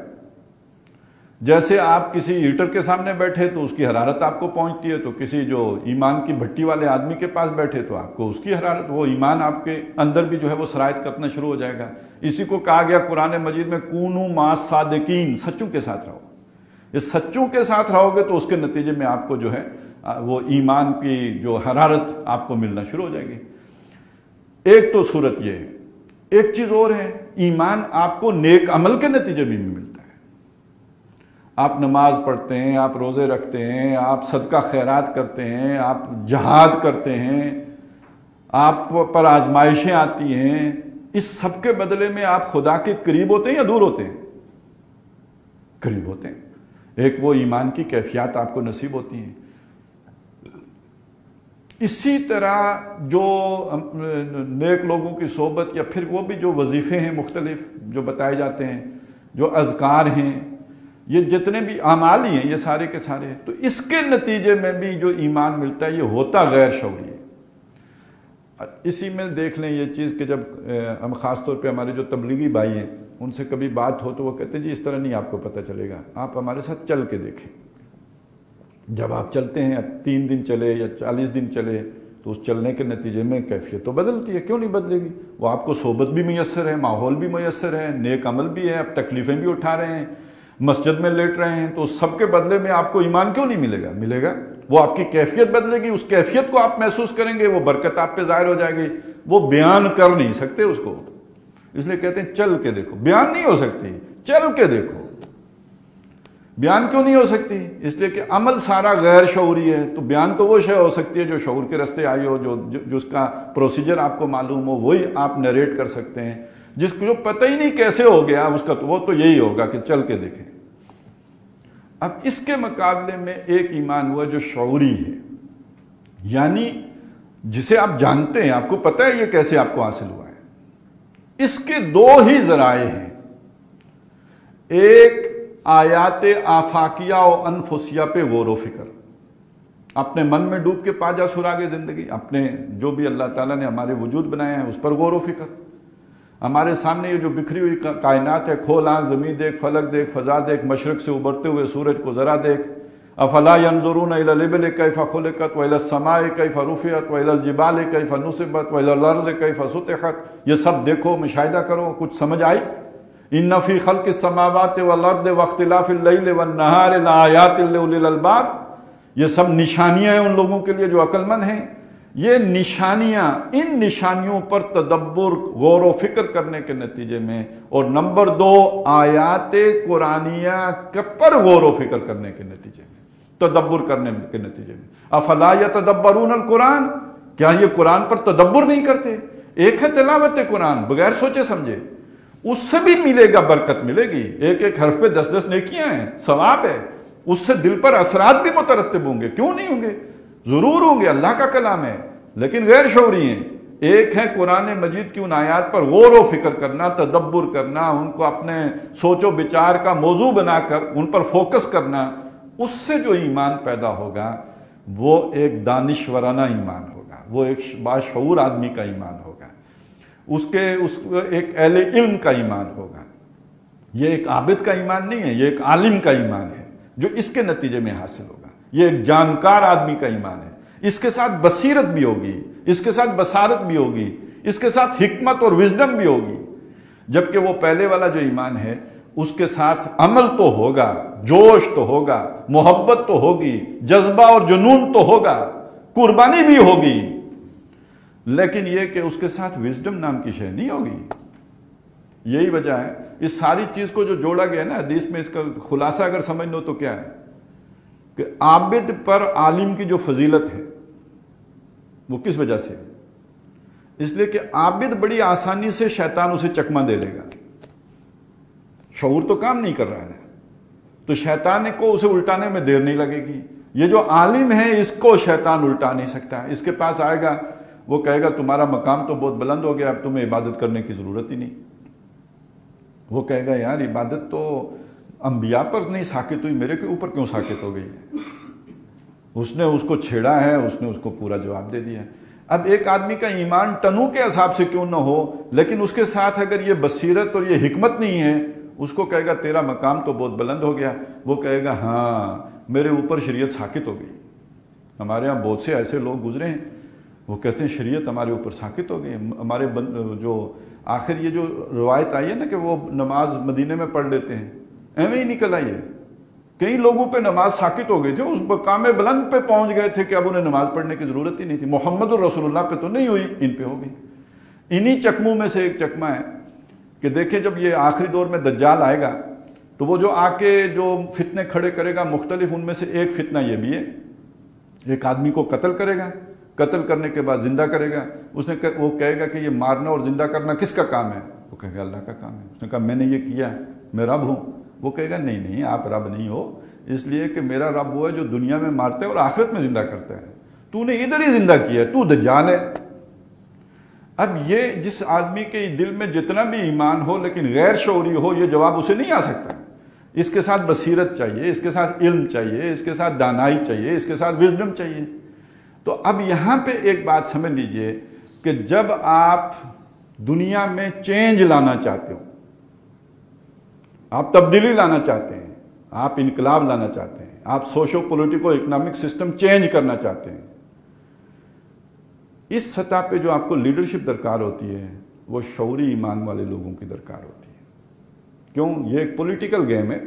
جیسے آپ کسی ہیٹر کے سامنے بیٹھے تو اس کی حرارت آپ کو پہنچتی ہے، تو کسی جو ایمان کی بھٹی والے آدمی کے پاس بیٹھے تو آپ کو اس کی حرارت، وہ ایمان آپ کے اندر بھی جو ہے وہ سرایت کرنا شروع ہو جائے گا۔ اسی کو کہا گیا قرآن مجید میں، کونوا مع الصادقین، سچوں کے ساتھ رہو۔ اس سچوں کے ساتھ رہو گے تو اس کے نتیجے میں آپ کو جو ہے وہ ایمان کی جو حرارت آپ کو ملنا شروع ہو جائے گی۔ ایک تو صورت یہ ہے، ایک چیز اور ہے، ایمان آپ کو نیک عمل کے نتیجے میں ملتا ہے۔ آپ نماز پڑھتے ہیں، آپ روزے رکھتے ہیں، آپ صدقہ خیرات کرتے ہیں، آپ جہاد کرتے ہیں، آپ پر آزمائشیں آتی ہیں، اس سب کے بدلے میں آپ خدا کے قریب ہوتے ہیں یا دور ہوتے ہیں؟ قریب ہوتے ہیں۔ ایک وہ ایمان کی کیفیات آپ کو نصیب ہوتی ہیں۔ اسی طرح جو نیک لوگوں کی صحبت، یا پھر وہ بھی جو وظیفے ہیں مختلف جو بتائے جاتے ہیں، جو اذکار ہیں، یہ جتنے بھی اعمال ہی ہیں یہ سارے کے سارے، تو اس کے نتیجے میں بھی جو ایمان ملتا ہے یہ ہوتا غیر شعوری ہے۔ اسی میں دیکھ لیں یہ چیز کہ جب ہم خاص طور پہ ہمارے جو تبلیغی بھائی ہیں ان سے کبھی بات ہو تو وہ کہتے ہیں جی اس طرح نہیں آپ کو پتہ چلے گا، آپ ہمارے ساتھ چل کے دیکھیں۔ جب آپ چلتے ہیں، 3 دن چلے یا 40 دن چلے، تو اس چلنے کے نتیجے میں کیفیت تو بدلتی ہے، کیوں نہیں بدلے گی؟ وہ آپ کو صحبت بھی میسر ہے، ماحول بھی میسر ہے، نیک عمل بھی ہے، اب تکلیفیں بھی اٹھا رہے ہیں، مسجد میں لیٹ رہے ہیں، تو سب کے بدلے میں آپ کو ایمان کیوں نہیں ملے گا؟ ملے گا۔ وہ آپ کی کیفیت بدلے گی، اس کیفیت کو آپ محسوس کریں گے، وہ برکت آپ پہ ظاہر ہو جائے گی۔ وہ بیان کر نہیں سکتے اس کو، اس لیے کہتے ہیں چل کے دیکھو، بیان نہیں ہو سکتی، چل کے دیکھو۔ بیان کیوں نہیں ہو سکتی؟ اس لیے کہ عمل سارا غیر شعوری ہے، تو بیان تو وہ شے ہو سکتی ہے جو شعور کے راستے آئی ہو، جو اس کا پروسیجر آپ کو معلوم ہو، وہی آپ نیریٹ کر سکتے ہیں۔ جس کو جو پتہ ہی نہیں کیسے ہو گیا اس کا، تو وہ تو یہی ہوگا کہ چل کے دیکھیں۔ اب اس کے مقابلے میں ایک ایمان ہوا جو شعوری ہے، یعنی جسے آپ جانتے ہیں، آپ کو پتہ ہے یہ کیسے آپ کو حاصل ہوا ہے۔ اس کے دو ہی ذرائع ہیں، ایک آیات آفاقیہ و انفسیہ پہ غور و فکر، اپنے من میں ڈوب کے پا جا سراغ زندگی، اپنے جو بھی اللہ تعالیٰ نے ہمارے وجود بنایا ہے اس پر غور و فکر۔ ہمارے سامنے یہ جو بکھری ہوئی کائنات ہے، کھول آنکھ، زمین دیکھ، فلک دیکھ، فضا دیکھ، مشرق سے ابھرتے ہوئے سورج کو ذرا دیکھ۔ افلا ينظرون الى الابل كيف خلقت والى السماء كيف رفعت والى الجبال كيف نصبت والى الارض كيف سطحت، یہ سب دیکھو، مشاہدہ کرو، کچھ سمجھ آئی؟ ان فی خلق السماوات والارض واختلاف اللیل والنہار لآیات لأولی الالباب، یہ سب نشانیاں ہیں ان لوگوں کے لیے جو عقل مند ہیں۔ یہ نشانیاں، ان نشانیوں پر تدبر، غور و فکر کرنے کے نتیجے میں، اور نمبر دو آیات قرآنیہ پر غور و فکر کرنے کے نتیجے میں، تدبر کرنے کے نتیجے میں۔ افلا یتدبرون القرآن، کیا یہ قرآن پر تدبر نہیں کرتے؟ ایک ہے تلاوت قرآن بغیر سوچے سمجھے، اس سے بھی ملے گا، برکت ملے گی، ایک ایک حرف پہ 10 نیکیاں ہیں، ثواب ہے، اس سے دل پر اثرات بھی مترتب ہوں گے، کیوں نہیں ہوں گے؟ ضرور ہوں گے، اللہ کا کلام ہے، لیکن غیر شعوری ہیں۔ ایک ہے قرآن مجید کی ان آیات پر غور و فکر کرنا، تدبر کرنا، ان کو اپنے سوچ و بچار کا موضوع بنا کر ان پر فوکس کرنا، اس سے جو ایمان پیدا ہوگا وہ ایک دانشورانہ ایمان ہوگا، وہ ایک باشعور آدمی کا ایمان ہوگا، اس ایک اہل علم کا ایمان ہوگا۔ یہ ایک عابد کا ایمان نہیں ہے، یہ ایک عالم کا ایمان ہے جو اس کے نتیجے میں حاصل ہوگا۔ یہ ایک جانکار آدمی کا ایمان ہے، اس کے ساتھ بصیرت بھی ہوگی، اس کے ساتھ بصارت بھی ہوگی، اس کے ساتھ حکمت اور وزڈم بھی ہوگی۔ جبکہ وہ پہلے والا جو ایمان ہے اس کے ساتھ عمل تو ہوگا، جوش تو ہوگا، محبت تو ہوگی، جذبہ اور جنون تو ہوگا، قربانی بھی ہوگی، لیکن یہ کہ اس کے ساتھ وزڈم نام کی شے نہیں ہوگی۔ یہی وجہ ہے اس ساری چیز کو جو جوڑا گیا ہے نا حدیث میں، اس کا خلاصہ اگر سمجھ لو تو کیا ہے کہ عابد پر عالم کی جو فضیلت ہے وہ کس وجہ سے؟ اس لیے کہ عابد بڑی آسانی سے شیطان اسے چکمہ دے لے گا، شعور تو کام نہیں کر رہا ہے، تو شیطان کو اسے الٹانے میں دیر نہیں لگے گی۔ یہ جو عالم ہے اس کو شیطان الٹا نہیں سکتا، اس کے پاس آئے گا، وہ کہے گا تمہارا مقام تو بہت بلند ہو گیا، اب تمہیں عبادت کرنے کی ضرورت ہی نہیں۔ وہ کہے گا یار عبادت تو انبیاء پر نہیں ساکت ہوئی، میرے کے اوپر کیوں ساکت ہو گئی ہے؟ اس نے اس کو چھیڑا ہے، اس نے اس کو پورا جواب دے دیا ہے۔ اب ایک آدمی کا ایمان ٹنوں کے حساب سے کیوں نہ ہو، لیکن اس کے ساتھ اگر یہ بصیرت اور یہ حکمت نہیں ہے، اس کو کہے گا تیرا مقام تو بہت بلند ہو گیا، وہ کہے گا ہاں میرے اوپر شریعت ساکت ہو گئی۔ ہمارے ہاں بہت سے ایسے لوگ گزرے ہیں، وہ کہتے ہیں شریعت ہمارے اوپر ساکت ہو گئی۔ ہمارے جو آخر یہ جو روایت آئی ہے نا کہ وہ نماز مدینے میں پڑھ لیتے ہیں، ایویں ہی نکل آئی ہے۔ کئی لوگوں پہ نماز ساکت ہو گئی تھی، اس مقام بلند پہ پہنچ گئے تھے کہ اب انہیں نماز پڑھنے کی ضرورت ہی نہیں تھی۔ محمد الرسول اللہ پہ تو نہیں ہوئی، ان پہ ہو گئی۔ انہی چکموں میں سے ایک چکمہ ہے کہ دیکھیں جب یہ آخری دور میں دجال آئے گا تو وہ جو آ کے جو فتنے کھڑے کرے گا مختلف، ان میں سے ایک فتنہ یہ بھی ہے، ایک آدمی کو قتل کرے گا، قتل کرنے کے بعد زندہ کرے گا۔ وہ کہے گا کہ یہ مارنا اور زندہ کرنا کس کا کام ہے؟ وہ کہے گا اللہ کا کام ہے۔ اس نے کہا میں نے یہ کیا، میں رب ہوں۔ وہ کہے گا نہیں نہیں، آپ رب نہیں ہو، اس لیے کہ میرا رب وہ ہے جو دنیا میں مارتا ہے اور آخرت میں زندہ کرتا ہے، تو نے ادھر ہی زندہ کیا ہے، تو دجال ہے۔ اب یہ جس آدمی کے دل میں جتنا بھی ایمان ہو لیکن غیر شعوری ہو، یہ جواب اسے نہیں آ سکتا۔ اس کے ساتھ بصیرت چاہیے، اس کے ساتھ علم چاہیے، اس کے ساتھ دانائی چاہیے، اس کے ساتھ وزڈم چاہیے۔ تو اب یہاں پہ ایک بات سمجھ لیجئے کہ جب آپ دنیا میں چینج لانا چاہتے ہو، آپ تبدیلی لانا چاہتے ہیں، آپ انقلاب لانا چاہتے ہیں، آپ socio politico economic system change کرنا چاہتے ہیں، اس سطح پہ جو آپ کو لیڈرشپ درکار ہوتی ہے وہ شعوری ایمان والے لوگوں کی درکار ہوتی ہے۔ کیوں؟ یہ ایک پولیٹیکل گیم ہے،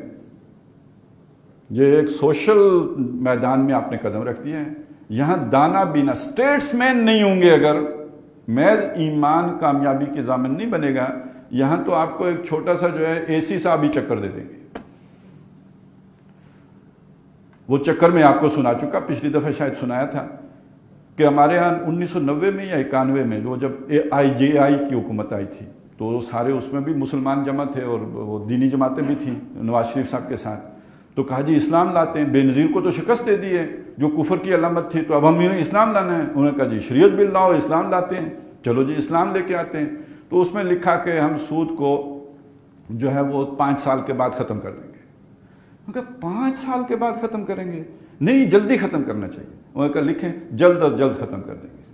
یہ ایک سوشل میدان میں آپ نے قدم رکھ دیا ہے۔ یہاں دانا بینا سٹیٹس مین نہیں ہوں گے، اگر محض ایمان کامیابی کی ضامن نہیں بنے گا، یہاں تو آپ کو ایک چھوٹا سا جو ہے اے سی صاحب ہی چکر دے دیں گے۔ وہ چکر میں آپ کو سنا چکا، پچھلی دفعہ شاید سنایا تھا کہ ہمارے ہاں 1990 میں یا 91 میں جو جب AIJI کی حکومت آئی تھی تو سارے اس میں بھی مسلمان جمع تھے اور وہ دینی جماعتیں بھی تھیں نواز شریف صاحب کے ساتھ. تو کہا جی اسلام لاتے ہیں، بے نظیر کو تو شکست دے دی ہے جو کفر کی علامت تھی، تو اب ہم انہیں اسلام لانا ہے. انہوں نے کہا جی شریعت بل لاؤ، اسلام لاتے ہیں. چلو جی اسلام لے کے آتے ہیں. تو اس میں لکھا کہ ہم سود کو جو ہے وہ 5 سال کے بعد ختم کر دیں گے. انہوں نے کہا 5 سال کے بعد ختم کریں گے؟ نہیں، جلدی ختم کرنا چاہیے. انہوں نے کہا لکھیں جلد از جلد ختم کر دیں گے.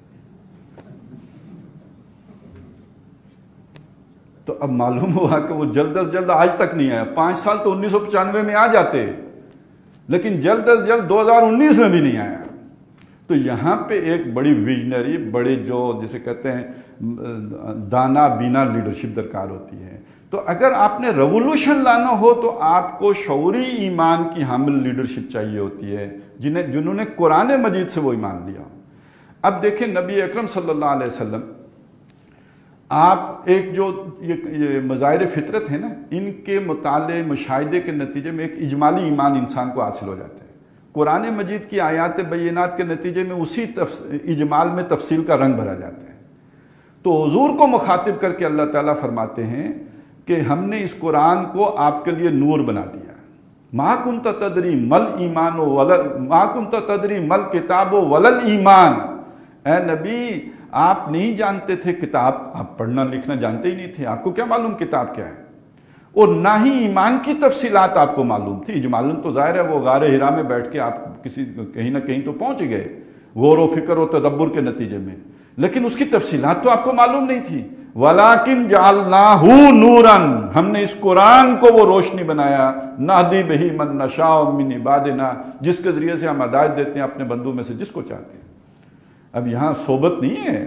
تو اب معلوم ہوا کہ وہ جلد از جلد آج تک نہیں آیا. 5 سال تو 1995 میں آ جاتے، لیکن جلد از جلد 2019 میں بھی نہیں آیا. تو یہاں پہ ایک بڑی ویژنری، بڑے جو جسے کہتے ہیں دانا بینا لیڈرشپ درکار ہوتی ہے. تو اگر آپ نے ریولوشن لانا ہو تو آپ کو شعوری ایمان کی حامل لیڈرشپ چاہیے ہوتی ہے، جنہوں نے قرآن مجید سے وہ ایمان لیا. اب دیکھیں نبی اکرم صلی اللہ علیہ وسلم، آپ ایک جو یہ مظاہر فطرت ہے نا، ان کے مطالعے مشاہدے کے نتیجے میں ایک اجمالی ایمان انسان کو حاصل ہو جاتا ہے. قرآن مجید کی آیات بینات کے نتیجے میں اسی اجمال میں تفصیل کا رنگ بھرا جاتا ہے. تو حضور کو مخاطب کر کے اللہ تعالیٰ فرماتے ہیں کہ ہم نے اس قرآن کو آپ کے لیے نور بنا دیا. ما کنت تدری مل ایمان ما کنت تدری مل کتاب ولل ایمان. اے نبی آپ نہیں جانتے تھے کتاب، آپ پڑھنا لکھنا جانتے ہی نہیں تھے، آپ کو کیا معلوم کتاب کیا ہے، اور نہ ہی ایمان کی تفصیلات آپ کو معلوم تھی. اجمالاً تو ظاہر ہے وہ غار ہرا میں بیٹھ کے آپ کہیں نہ کہیں تو پہنچ گئے غور و فکر و تدبر کے نتیجے میں، لیکن اس کی تفصیلات تو آپ کو معلوم نہیں تھی. وَلَٰكِنْ جَعَلْنَاهُ نُورًا، ہم نے اس قرآن کو وہ روشنی بنایا، نَهْدِي بِهِ مَن نَّشَاءُ مِنْ عِبَادِنَا، جس کے ذریعے سے ہم ہدایت دیتے ہیں اپنے بندوں میں سے جس کو چاہتے ہیں. اب یہاں صحبت نہیں ہے،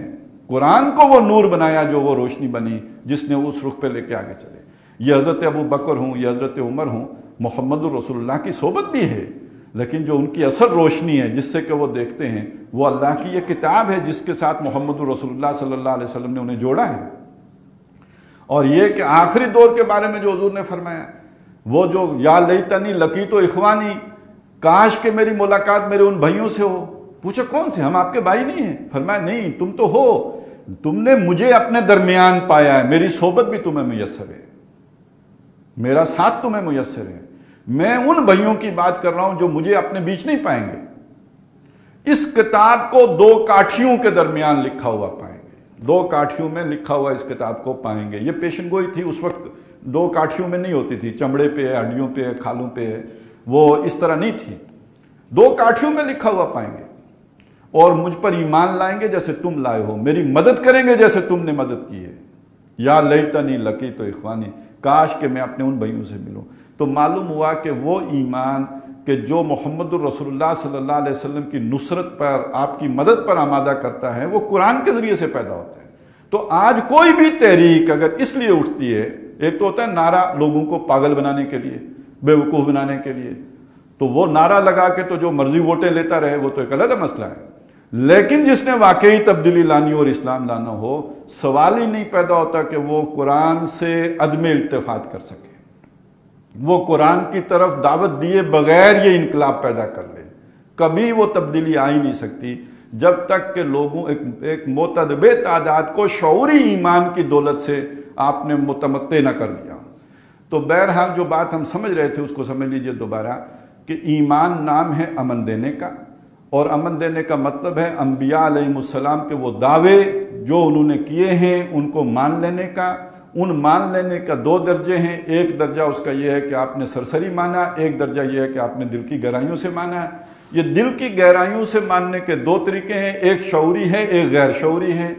قرآن کو وہ نور بنایا جو وہ روشنی بنی جس نے اس رخ پہ لے کے آگے چلے. یہ حضرت ابو بکر ہوں یا حضرت عمر ہوں، محمد الرسول اللہ کی صحبت بھی ہے، لیکن جو ان کی اصل روشنی ہے جس سے کہ وہ دیکھتے ہیں وہ اللہ کی یہ کتاب ہے جس کے ساتھ محمد الرسول اللہ صلی اللہ علیہ وسلم نے انہیں جوڑا ہے. اور یہ کہ آخری دور کے بارے میں جو حضور نے فرمایا، وہ جو یا لیتنی لقیت اخوانی، کاش کہ میری ملاقات میرے ان بھائیوں سے ہو. پوچھا کون سے؟ ہم آپ کے بھائی نہیں ہیں. فرمایا نہیں، تم تو ہو، تم نے مجھے اپنے درمیان پایا ہے، میری صحبت بھی تمہیں میسر ہے، میرا ساتھ تمہیں میسر ہے. میں ان بھائیوں کی بات کر رہا ہوں جو مجھے اپنے بیچ نہیں پائیں گے. اس کتاب کو 2 کاٹھیوں کے درمیان لکھا ہوا پائیں گے، 2 کاٹھیوں میں لکھا ہوا اس کتاب کو پائیں گے. یہ پیشن گوئی تھی اس وقت، 2 کاٹھیوں میں نہیں ہوتی تھی، چمڑے پہ ہے، ہڈیوں پہ ہے، کھالوں پہ ہے، وہ اس طرح نہیں تھی. 2 کاٹھیوں میں لکھا ہوا پائیں گے، اور مجھ پر ایمان لائیں گے جیسے تم لائے ہو، میری مدد کریں گے جیسے تم نے مدد کی ہے. یا لیتنی لقیت اخوانی، کاش کہ میں اپنے ان بھائیوں سے ملوں. تو معلوم ہوا کہ وہ ایمان کہ جو محمد الرسول اللہ صلی اللہ علیہ وسلم کی نصرت پر، آپ کی مدد پر آمادہ کرتا ہے، وہ قرآن کے ذریعے سے پیدا ہوتا ہے. تو آج کوئی بھی تحریک اگر اس لیے اٹھتی ہے، ایک تو ہوتا ہے نعرہ لوگوں کو پاگل بنانے کے لیے، بے وقوف بنانے کے لیے، تو وہ نعرہ لگا کے تو جو مرضی ووٹیں لیتا رہے وہ تو ایک علیحدہ مسئلہ ہے. لیکن جس نے واقعی تبدیلی لانی اور اسلام لانا ہو، سوال ہی نہیں پیدا ہوتا کہ وہ قرآن سے عدم التفات کر سکے، وہ قرآن کی طرف دعوت دیے بغیر یہ انقلاب پیدا کر لے. کبھی وہ تبدیلی آ ہی نہیں سکتی جب تک کہ لوگوں ایک متعدد تعداد کو شعوری ایمان کی دولت سے آپ نے متمتع نہ کر دیا. تو بہرحال جو بات ہم سمجھ رہے تھے اس کو سمجھ لیجئے دوبارہ کہ ایمان نام ہے امن دینے کا، اور امن دینے کا مطلب ہے انبیاء علیہ السلام کے وہ دعوے جو انہوں نے کیے ہیں ان کو مان لینے کا. ان مان لینے کا 2 درجے ہیں. ایک درجہ اس کا یہ ہے کہ آپ نے سرسری مانا، ایک درجہ یہ ہے کہ آپ نے دل کی گہرائیوں سے مانا. یہ دل کی گہرائیوں سے ماننے کے 2 طریقے ہیں، ایک شعوری ہے، ایک غیر شعوری ہے.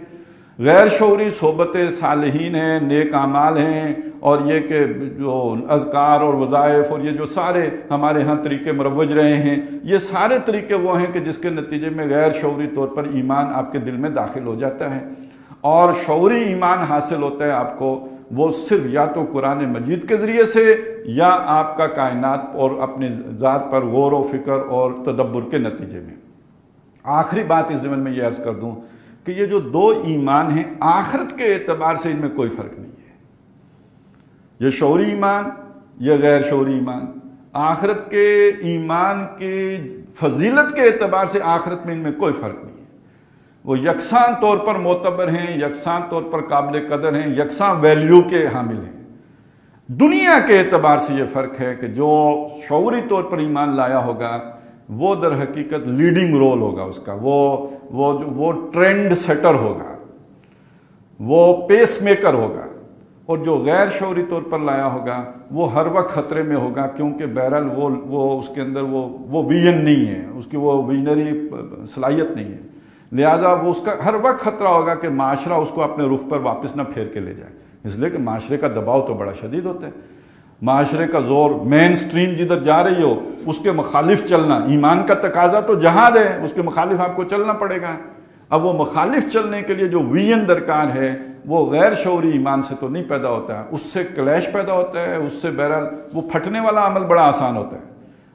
غیر شعوری صحبت صالحین ہیں، نیک اعمال ہیں، اور یہ کہ جو اذکار اور وظائف اور یہ جو سارے ہمارے ہاں طریقے مروج رہے ہیں، یہ سارے طریقے وہ ہیں کہ جس کے نتیجے میں غیر شعوری طور پر ایمان آپ کے دل میں داخل ہو جاتا ہے. اور شعوری ایمان حاصل ہوتا ہے آپ کو وہ صرف یا تو قرآن مجید کے ذریعے سے یا آپ کا کائنات اور اپنے ذات پر غور و فکر اور تدبر کے نتیجے میں. آخری بات اس ضمن میں یہ عرض کر دوں کہ یہ جو 2 ایمان ہیں آخرت کے اعتبار سے ان میں کوئی فرق نہیں ہے. یہ شعوری ایمان، یہ غیر شعوری ایمان. آخرت کے ایمان کی فضیلت کے اعتبار سے آخرت میں ان میں کوئی فرق نہیں ہے، وہ یکساں طور پر معتبر ہیں، یکساں طور پر قابل قدر ہیں، یکساں ویلیو کے حامل ہیں۔ دنیا کے اعتبار سے یہ فرق ہے کہ جو شعوری طور پر ایمان لایا ہوگا وہ در حقیقت لیڈنگ رول ہوگا اس کا، وہ ٹرینڈ سیٹر ہوگا، وہ پیس میکر ہوگا، اور جو غیر شعوری طور پر لایا ہوگا وہ ہر وقت خطرے میں ہوگا، کیونکہ بہرحال وہ اس کے اندر وہ ویژن نہیں ہے، اس کی وہ ویژنری صلاحیت نہیں ہے، لہٰذا وہ اس کا ہر وقت خطرہ ہوگا کہ معاشرہ اس کو اپنے رخ پر واپس نہ پھیر کے لے جائے، اس لیے کہ معاشرے کا دباؤ تو بڑا شدید ہوتا ہے، معاشرے کا زور، مین سٹریم جدھر جا رہی ہو اس کے مخالف چلنا، ایمان کا تقاضا تو جہاد ہے، اس کے مخالف آپ کو چلنا پڑے گا۔ اب وہ مخالف چلنے کے لیے جو ویژن درکار ہے وہ غیر شعوری ایمان سے تو نہیں پیدا ہوتا ہے، اس سے کلیش پیدا ہوتا ہے، اس سے بہرحال وہ پھٹنے والا عمل بڑا آسان ہوتا ہے۔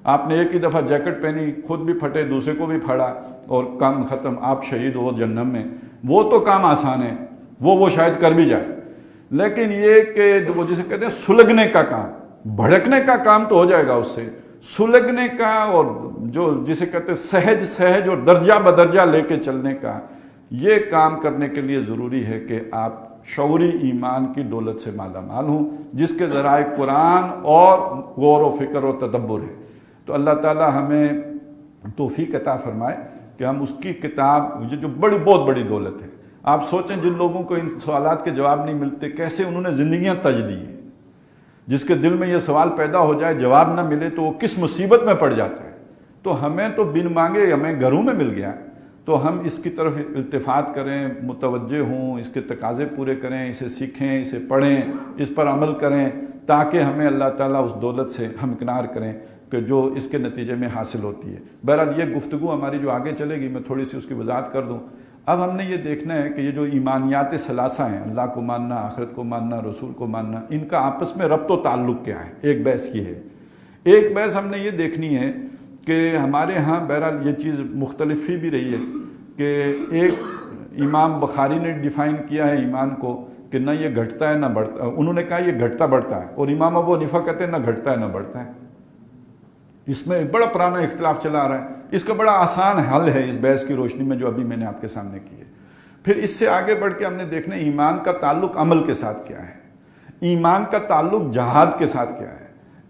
آپ نے ایک ہی دفعہ جیکٹ پہنی، خود بھی پھٹے، دوسرے کو بھی پھاڑا اور کام ختم، آپ شہید ہو جہنم میں، وہ تو کام آسان ہے، وہ شاید کر بھی جائے، لیکن یہ کہ وہ جسے کہتے ہیں سلگنے کا کام، بھڑکنے کا کام تو ہو جائے گا، اس سے سلگنے کا اور جو جسے کہتے ہیں سہج اور درجہ بدرجہ لے کے چلنے کا، یہ کام کرنے کے لیے ضروری ہے کہ آپ شعوری ایمان کی دولت سے مالا مال ہوں، جس کے ذرائع قرآن اور غور و فکر و تدبر ہے۔ تو اللہ تعالی ہمیں توفیق عطا فرمائے کہ ہم اس کی کتاب، جو بہت بڑی دولت ہے، آپ سوچیں جن لوگوں کو ان سوالات کے جواب نہیں ملتے کیسے انہوں نے زندگیاں تج دی ہیں، جس کے دل میں یہ سوال پیدا ہو جائے جواب نہ ملے تو وہ کس مصیبت میں پڑ جاتا ہے۔ تو ہمیں تو بن مانگے ہمیں گھروں میں مل گیا، تو ہم اس کی طرف التفات کریں، متوجہ ہوں، اس کے تقاضے پورے کریں، اسے سیکھیں، اسے پڑھیں، اس پر عمل کریں، تاکہ ہمیں اللہ تعالیٰ اس دولت سے ہمکنار کریں کہ جو اس کے نتیجے میں حاصل ہوتی ہے۔ بہرحال یہ گفتگو ہماری جو آگے چلے گی، میں تھوڑی سی اس کی وضاحت کر دوں۔ اب ہم نے یہ دیکھنا ہے کہ یہ جو ایمانیات ثلاثہ ہیں، اللہ کو ماننا، آخرت کو ماننا، رسول کو ماننا، ان کا آپس میں ربط و تعلق کیا ہے۔ ایک بحث یہ ہے، ایک بحث ہم نے یہ دیکھنی ہے کہ ہمارے ہاں بہرحال یہ چیز مختلف ہی بھی رہی ہے کہ ایک امام بخاری نے ڈیفائن کیا ہے ایمان کو کہ نہ یہ گھٹتا ہے نہ بڑھتا، انہوں نے کہا یہ گھٹتا بڑھتا ہے، اور امام ابو حنیفہ کہتے ہیں نہ گھٹتا ہے نہ بڑھتا ہے۔ اس میں ایک بڑا پرانا اختلاف چلا آ رہا ہے، اس کا بڑا آسان حل ہے اس بحث کی روشنی میں جو ابھی میں نے آپ کے سامنے کی ہے۔ پھر اس سے آگے بڑھ کے ہم نے دیکھنا ایمان کا تعلق عمل کے ساتھ کیا ہے، ایمان کا تعلق جہاد کے ساتھ کیا ہے،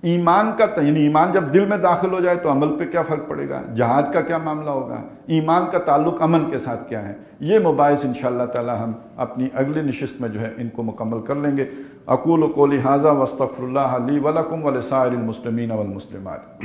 ایمان کا یعنی ایمان جب دل میں داخل ہو جائے تو عمل پہ کیا فرق پڑے گا، جہاد کا کیا معاملہ ہوگا، ایمان کا تعلق امن کے ساتھ کیا ہے۔ یہ مباحث انشاءاللہ تعالی ہم اپنی اگلی نشست میں جو ہے ان کو مکمل کر لیں گے۔ اقول قولی ھذا واستغفر اللہ لی ولکم ولسائر المسلمین والمسلمات۔